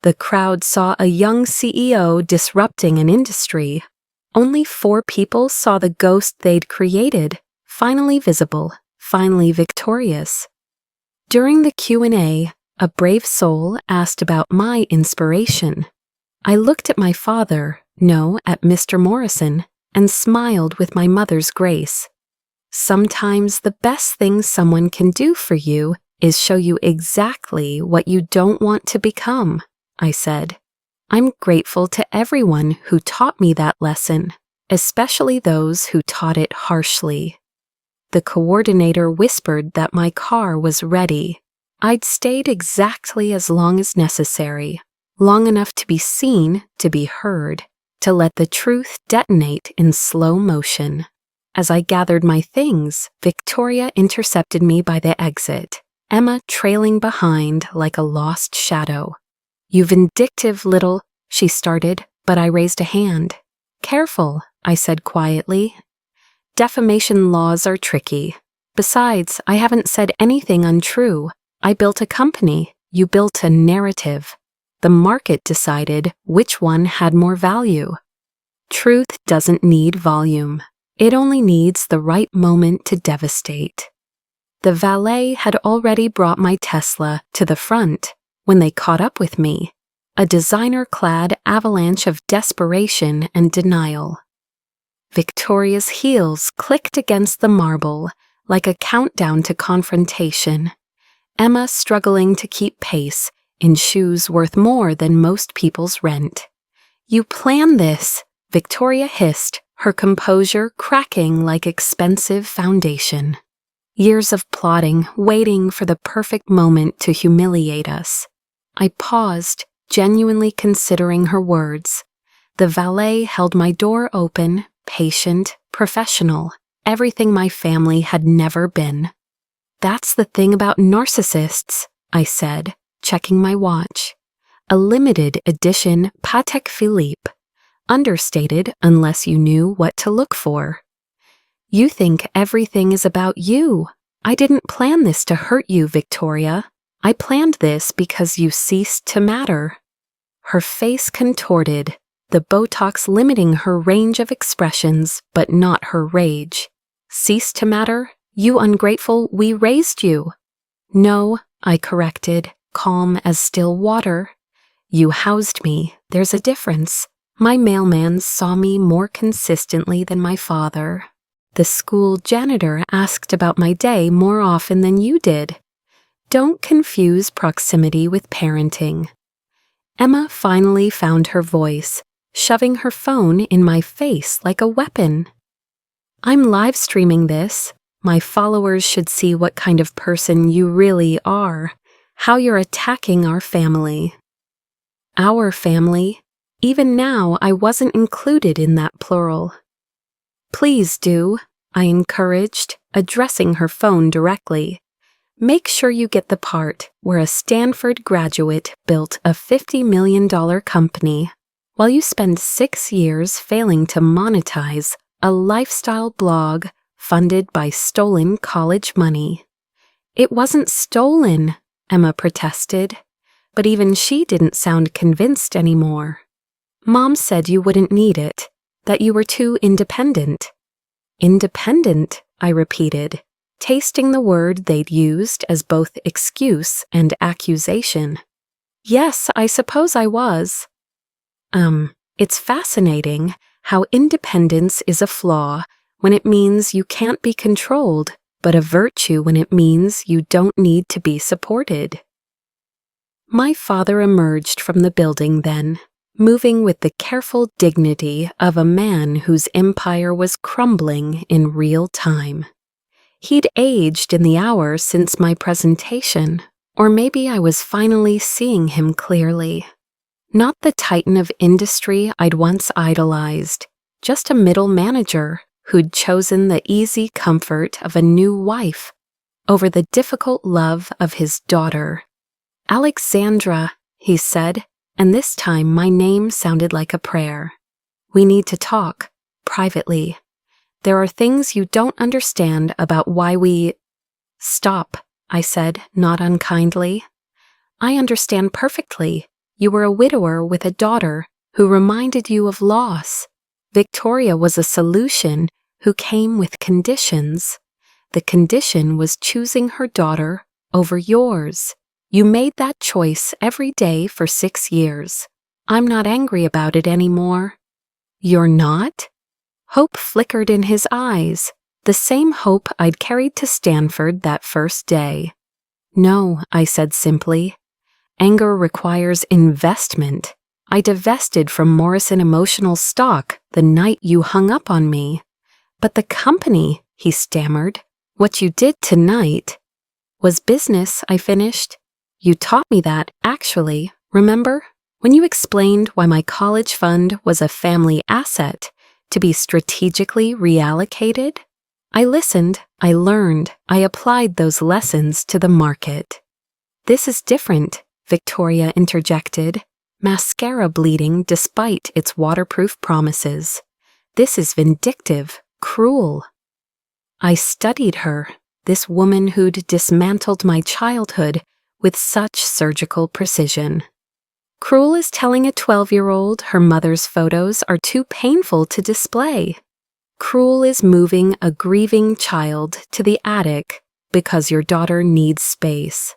The crowd saw a young CEO disrupting an industry. Only 4 people saw the ghost they'd created, finally visible, finally victorious. During the Q&A, a brave soul asked about my inspiration. I looked at my father, no, at Mr. Morrison, and smiled with my mother's grace. Sometimes the best thing someone can do for you is show you exactly what you don't want to become, I said. I'm grateful to everyone who taught me that lesson, especially those who taught it harshly. The coordinator whispered that my car was ready. I'd stayed exactly as long as necessary, long enough to be seen, to be heard, to let the truth detonate in slow motion. As I gathered my things, Victoria intercepted me by the exit, Emma trailing behind like a lost shadow. You vindictive little, she started, but I raised a hand. Careful, I said quietly. Defamation laws are tricky. Besides, I haven't said anything untrue. I built a company. You built a narrative. The market decided which one had more value. Truth doesn't need volume. It only needs the right moment to devastate. The valet had already brought my Tesla to the front when they caught up with me, a designer-clad avalanche of desperation and denial. Victoria's heels clicked against the marble like a countdown to confrontation, Emma struggling to keep pace in shoes worth more than most people's rent. You planned this, Victoria hissed, her composure cracking like expensive foundation. Years of plotting, waiting for the perfect moment to humiliate us. I paused, genuinely considering her words. The valet held my door open, patient, professional, everything my family had never been. That's the thing about narcissists, I said, checking my watch. A limited edition Patek Philippe, understated unless you knew what to look for. You think everything is about you. I didn't plan this to hurt you, Victoria. I planned this because you ceased to matter. Her face contorted, the Botox limiting her range of expressions, but not her rage. Ceased to matter? You ungrateful, we raised you. No, I corrected, calm as still water. You housed me, there's a difference. My mailman saw me more consistently than my father. The school janitor asked about my day more often than you did. Don't confuse proximity with parenting. Emma finally found her voice, shoving her phone in my face like a weapon. I'm live streaming this. My followers should see what kind of person you really are, how you're attacking our family. Our family? Even now, I wasn't included in that plural. Please do, I encouraged, addressing her phone directly. Make sure you get the part where a Stanford graduate built a $50 million company while you spend 6 years failing to monetize a lifestyle blog funded by stolen college money. It wasn't stolen, Emma protested, but even she didn't sound convinced anymore. Mom said you wouldn't need it, that you were too independent. Independent, I repeated, tasting the word they'd used as both excuse and accusation. Yes, I suppose I was. It's fascinating how independence is a flaw when it means you can't be controlled, but a virtue when it means you don't need to be supported. My father emerged from the building then, moving with the careful dignity of a man whose empire was crumbling in real time. He'd aged in the hour since my presentation, or maybe I was finally seeing him clearly. Not the titan of industry I'd once idolized, just a middle manager who'd chosen the easy comfort of a new wife over the difficult love of his daughter. Alexandra, he said, and this time my name sounded like a prayer. We need to talk, privately. There are things you don't understand about why we— Stop, I said, not unkindly. I understand perfectly. You were a widower with a daughter who reminded you of loss. Victoria was a solution who came with conditions. The condition was choosing her daughter over yours. You made that choice every day for 6 years. I'm not angry about it anymore. You're not? Hope flickered in his eyes, the same hope I'd carried to Stanford that first day. No, I said simply. Anger requires investment. I divested from Morrison Emotional stock the night you hung up on me. But the company, he stammered, what you did tonight was business, I finished. You taught me that, actually, remember? When you explained why my college fund was a family asset to be strategically reallocated? I listened, I learned, I applied those lessons to the market. This is different, Victoria interjected, mascara bleeding despite its waterproof promises. This is vindictive, cruel. I studied her, this woman who'd dismantled my childhood with such surgical precision. Cruel as telling a 12-year-old her mother's photos are too painful to display. Cruel is moving a grieving child to the attic because your daughter needs space.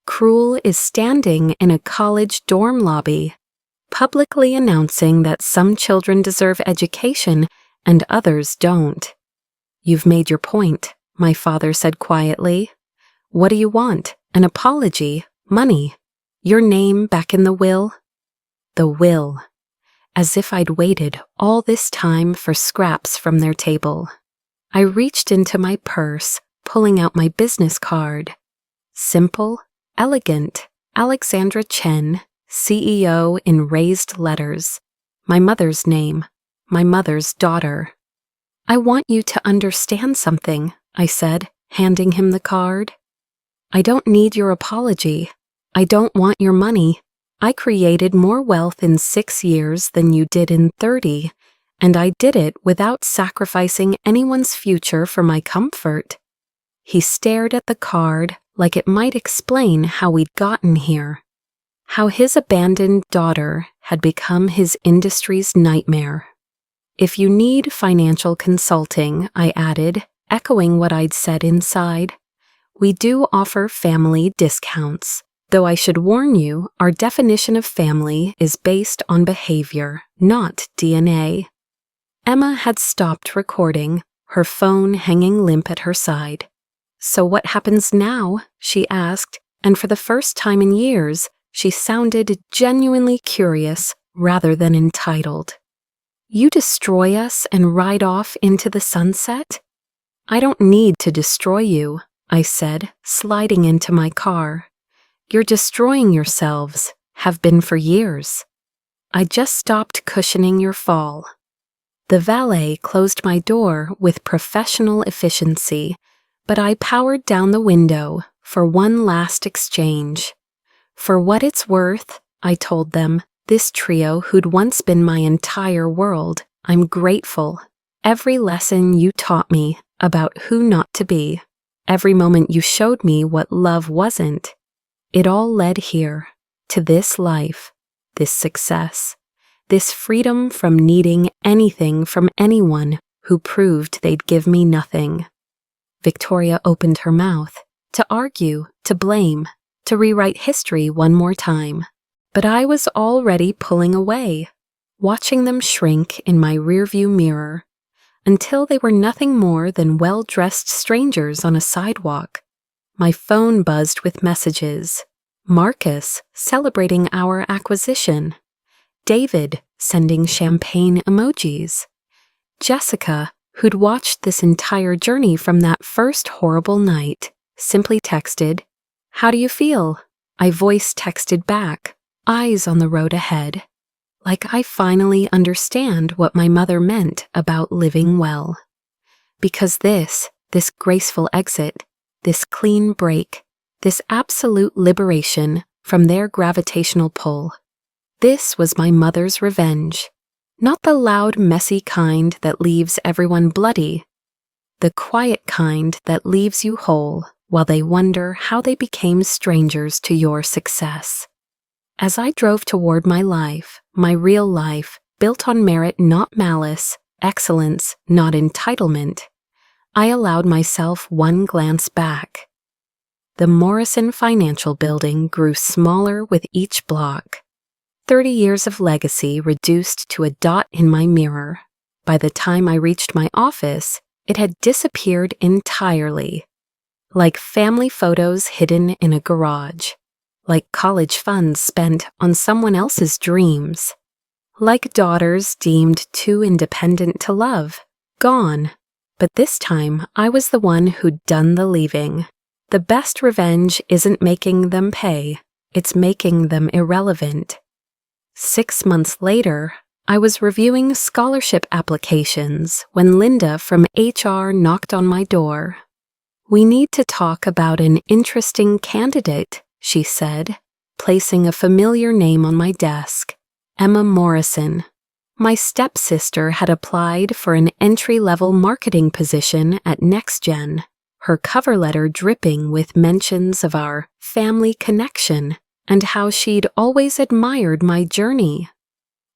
Cruel is standing in a college dorm lobby, publicly announcing that some children deserve education and others don't. You've made your point, my father said quietly. What do you want? An apology? Money? Your name back in the will? The will. As if I'd waited all this time for scraps from their table. I reached into my purse, pulling out my business card. Simple, elegant, Alexandra Chen, CEO in raised letters. My mother's name, my mother's daughter. I want you to understand something, I said, handing him the card. I don't need your apology. I don't want your money. I created more wealth in 6 years than you did in 30, and I did it without sacrificing anyone's future for my comfort. He stared at the card like it might explain how we'd gotten here, how his abandoned daughter had become his industry's nightmare. If you need financial consulting, I added, echoing what I'd said inside, we do offer family discounts. Though I should warn you, our definition of family is based on behavior, not DNA. Emma had stopped recording, her phone hanging limp at her side. So what happens now? She asked, and for the first time in years, she sounded genuinely curious rather than entitled. You destroy us and ride off into the sunset? I don't need to destroy you, I said, sliding into my car. You're destroying yourselves, have been for years. I just stopped cushioning your fall. The valet closed my door with professional efficiency, but I powered down the window for one last exchange. For what it's worth, I told them, this trio who'd once been my entire world, I'm grateful. Every lesson you taught me about who not to be, every moment you showed me what love wasn't, it all led here, to this life, this success, this freedom from needing anything from anyone who proved they'd give me nothing. Victoria opened her mouth, to argue, to blame, to rewrite history one more time. But I was already pulling away, watching them shrink in my rearview mirror, until they were nothing more than well-dressed strangers on a sidewalk. My phone buzzed with messages. Marcus celebrating our acquisition. David sending champagne emojis. Jessica, who'd watched this entire journey from that first horrible night, simply texted, "How do you feel?" I voice texted back, eyes on the road ahead. Like I finally understand what my mother meant about living well. Because this graceful exit, this clean break, this absolute liberation from their gravitational pull, this was my mother's revenge. Not the loud, messy kind that leaves everyone bloody, the quiet kind that leaves you whole while they wonder how they became strangers to your success. As I drove toward my life, my real life, built on merit, not malice, excellence, not entitlement, I allowed myself one glance back. The Morrison Financial Building grew smaller with each block. 30 years of legacy reduced to a dot in my mirror. By the time I reached my office, it had disappeared entirely. Like family photos hidden in a garage. Like college funds spent on someone else's dreams. Like daughters deemed too independent to love. Gone. But this time, I was the one who'd done the leaving. The best revenge isn't making them pay. It's making them irrelevant. 6 months later, I was reviewing scholarship applications when Linda from HR knocked on my door. "We need to talk about an interesting candidate," she said, placing a familiar name on my desk, Emma Morrison. My stepsister had applied for an entry-level marketing position at NextGen, her cover letter dripping with mentions of our family connection and how she'd always admired my journey.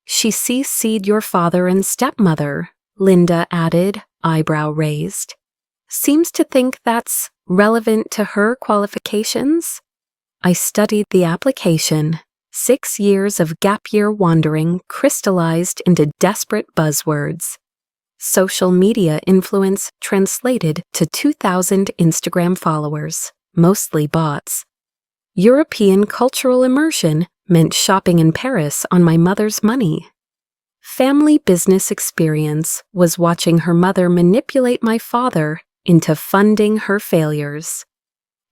"She CC'd your father and stepmother," Linda added, eyebrow raised. "Seems to think that's relevant to her qualifications?" I studied the application. 6 years of gap year wandering crystallized into desperate buzzwords. Social media influence translated to 2,000 Instagram followers, mostly bots. European cultural immersion meant shopping in Paris on my mother's money. Family business experience was watching her mother manipulate my father into funding her failures.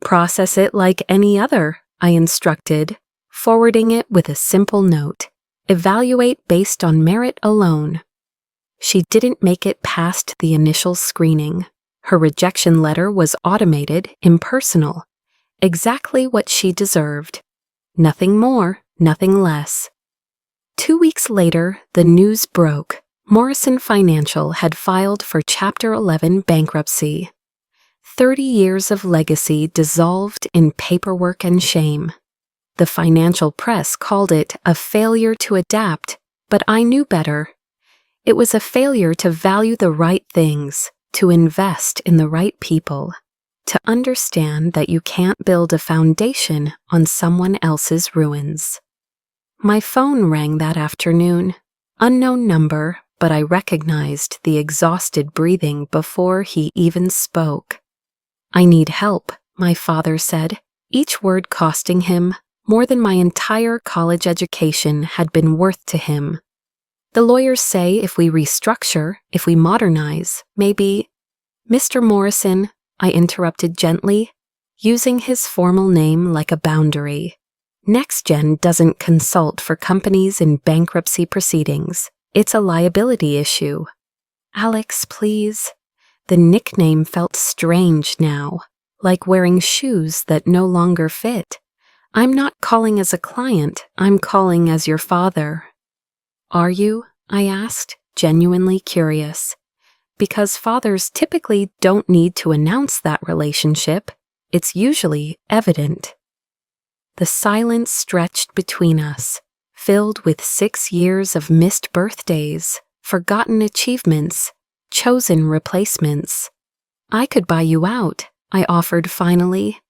"Process it like any other," I instructed, forwarding it with a simple note. "Evaluate based on merit alone." She didn't make it past the initial screening. Her rejection letter was automated, impersonal. Exactly what she deserved. Nothing more, nothing less. 2 weeks later, the news broke. Morrison Financial had filed for Chapter 11 bankruptcy. 30 years of legacy dissolved in paperwork and shame. The financial press called it a failure to adapt, but I knew better. It was a failure to value the right things, to invest in the right people, to understand that you can't build a foundation on someone else's ruins. My phone rang that afternoon. Unknown number, but I recognized the exhausted breathing before he even spoke. "I need help," my father said, each word costing him more than my entire college education had been worth to him. "The lawyers say if we restructure, if we modernize, maybe Mr. Morrison, I interrupted gently, using his formal name like a boundary. NextGen doesn't consult for companies in bankruptcy proceedings. It's a liability issue. Alex, please. The nickname felt strange now, like wearing shoes that no longer fit. I'm not calling as a client, I'm calling as your father. Are you? I asked, genuinely curious. Because fathers typically don't need to announce that relationship. It's usually evident. The silence stretched between us, filled with 6 years of missed birthdays, forgotten achievements, chosen replacements. I could buy you out, I offered finally.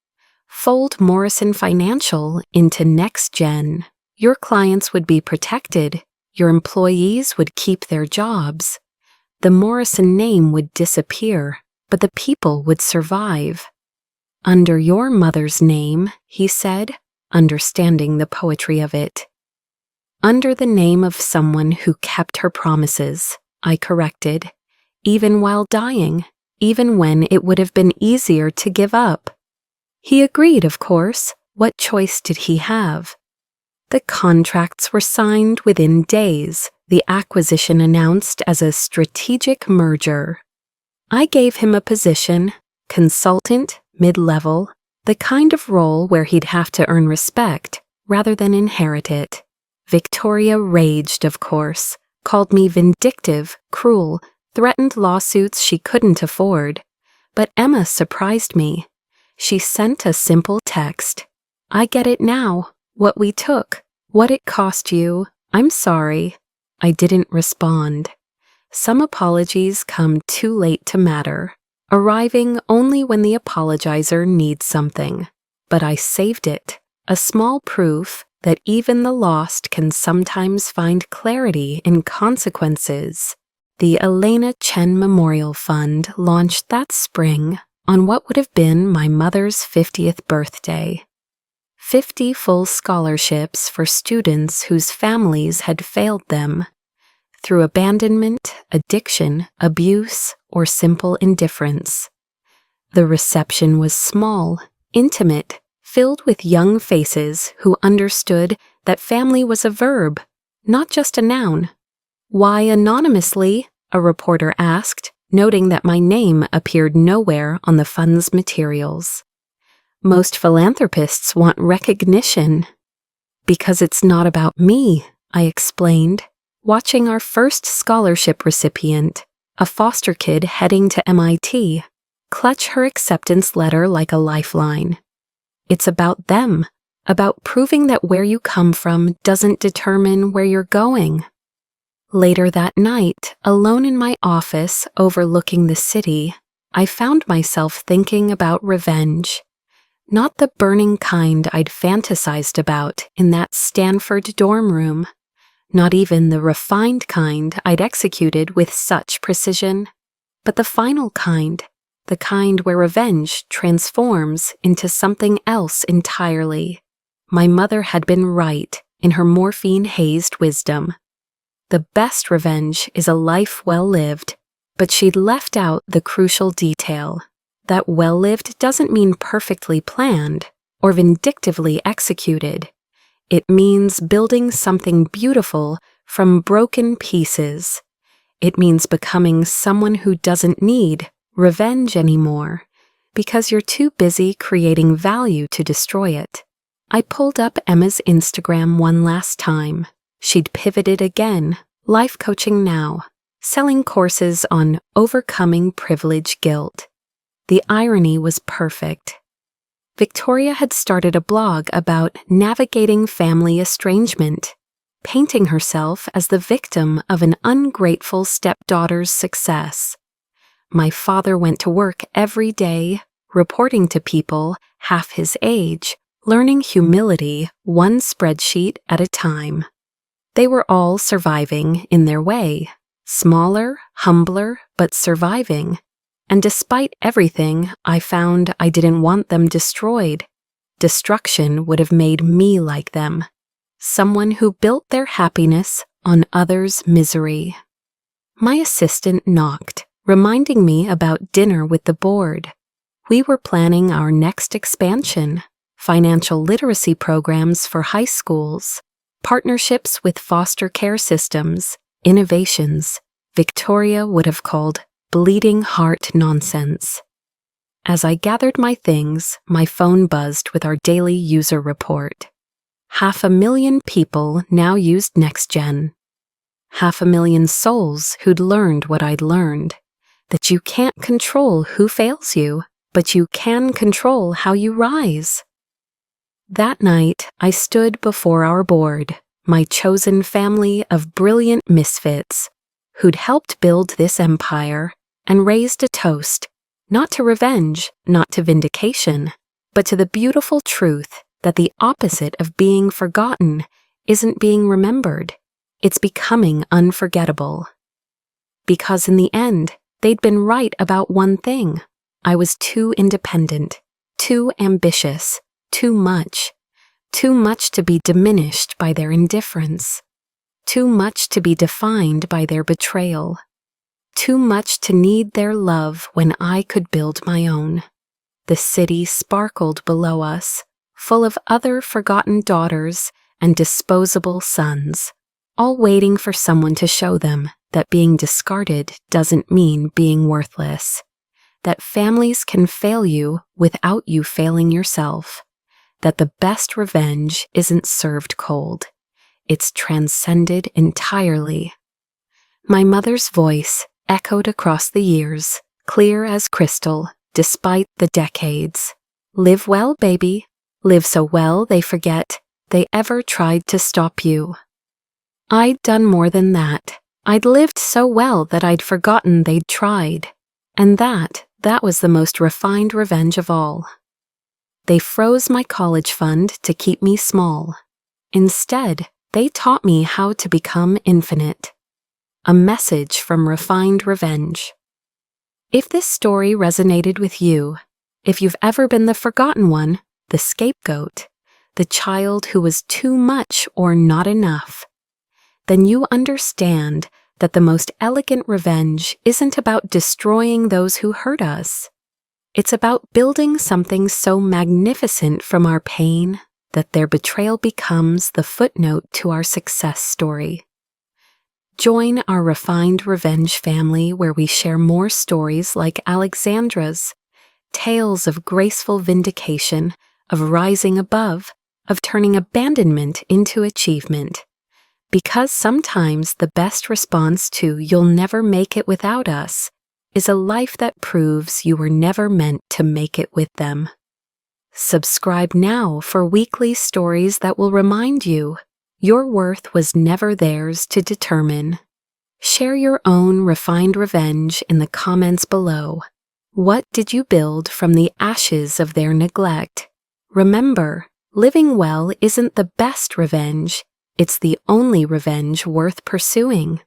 Fold Morrison Financial into NextGen. Your clients would be protected, your employees would keep their jobs. The Morrison name would disappear, but the people would survive. Under your mother's name, he said, understanding the poetry of it. Under the name of someone who kept her promises, I corrected, even while dying, even when it would have been easier to give up. He agreed, of course. What choice did he have? The contracts were signed within days, the acquisition announced as a strategic merger. I gave him a position, consultant, mid-level, the kind of role where he'd have to earn respect rather than inherit it. Victoria raged, of course, called me vindictive, cruel, threatened lawsuits she couldn't afford. But Emma surprised me. She sent a simple text. I get it now. What we took. What it cost you. I'm sorry. I didn't respond. Some apologies come too late to matter, arriving only when the apologizer needs something. But I saved it. A small proof that even the lost can sometimes find clarity in consequences. The Alexandra Chen Memorial Fund launched that spring on what would have been my mother's 50th birthday. 50 full scholarships for students whose families had failed them through abandonment, addiction, abuse, or simple indifference. The reception was small, intimate, filled with young faces who understood that family was a verb, not just a noun. Why anonymously? A reporter asked, noting that my name appeared nowhere on the fund's materials. Most philanthropists want recognition. Because it's not about me, I explained, watching our first scholarship recipient, a foster kid heading to MIT, clutch her acceptance letter like a lifeline. It's about them, about proving that where you come from doesn't determine where you're going. Later that night, alone in my office overlooking the city, I found myself thinking about revenge. Not the burning kind I'd fantasized about in that Stanford dorm room, not even the refined kind I'd executed with such precision, but the final kind, the kind where revenge transforms into something else entirely. My mother had been right in her morphine-hazed wisdom. The best revenge is a life well lived, but she'd left out the crucial detail. That well-lived doesn't mean perfectly planned or vindictively executed. It means building something beautiful from broken pieces. It means becoming someone who doesn't need revenge anymore because you're too busy creating value to destroy it. I pulled up Emma's Instagram one last time. She'd pivoted again, life coaching now, selling courses on overcoming privilege guilt. The irony was perfect. Victoria had started a blog about navigating family estrangement, painting herself as the victim of an ungrateful stepdaughter's success. My father went to work every day, reporting to people half his age, learning humility one spreadsheet at a time. They were all surviving in their way, smaller, humbler, but surviving. And despite everything, I found I didn't want them destroyed. Destruction would have made me like them, someone who built their happiness on others' misery. My assistant knocked, reminding me about dinner with the board. We were planning our next expansion, financial literacy programs for high schools, partnerships with foster care systems, innovations Victoria would have called bleeding heart nonsense. As I gathered my things, my phone buzzed with our daily user report. 500,000 people now used NextGen. 500,000 souls who'd learned what I'd learned, that you can't control who fails you, but you can control how you rise. That night, I stood before our board, my chosen family of brilliant misfits, who'd helped build this empire, and raised a toast, not to revenge, not to vindication, but to the beautiful truth that the opposite of being forgotten isn't being remembered. It's becoming unforgettable. Because in the end, they'd been right about one thing. I was too independent, too ambitious, too much to be diminished by their indifference, too much to be defined by their betrayal, too much to need their love when I could build my own. The city sparkled below us, full of other forgotten daughters and disposable sons, all waiting for someone to show them that being discarded doesn't mean being worthless, that families can fail you without you failing yourself, that the best revenge isn't served cold, it's transcended entirely. My mother's voice echoed across the years, clear as crystal, despite the decades. Live well, baby. Live so well they forget they ever tried to stop you. I'd done more than that. I'd lived so well that I'd forgotten they'd tried. And that was the most refined revenge of all. They froze my college fund to keep me small. Instead, they taught me how to become infinite. A message from refined revenge. If this story resonated with you, if you've ever been the forgotten one, the scapegoat, the child who was too much or not enough, then you understand that the most elegant revenge isn't about destroying those who hurt us. It's about building something so magnificent from our pain that their betrayal becomes the footnote to our success story. Join our refined revenge family where we share more stories like Alexandra's, tales of graceful vindication, of rising above, of turning abandonment into achievement. Because sometimes the best response to "you'll never make it without us" is a life that proves you were never meant to make it with them. Subscribe now for weekly stories that will remind you your worth was never theirs to determine. Share your own refined revenge in the comments below. What did you build from the ashes of their neglect? Remember, living well isn't the best revenge, it's the only revenge worth pursuing.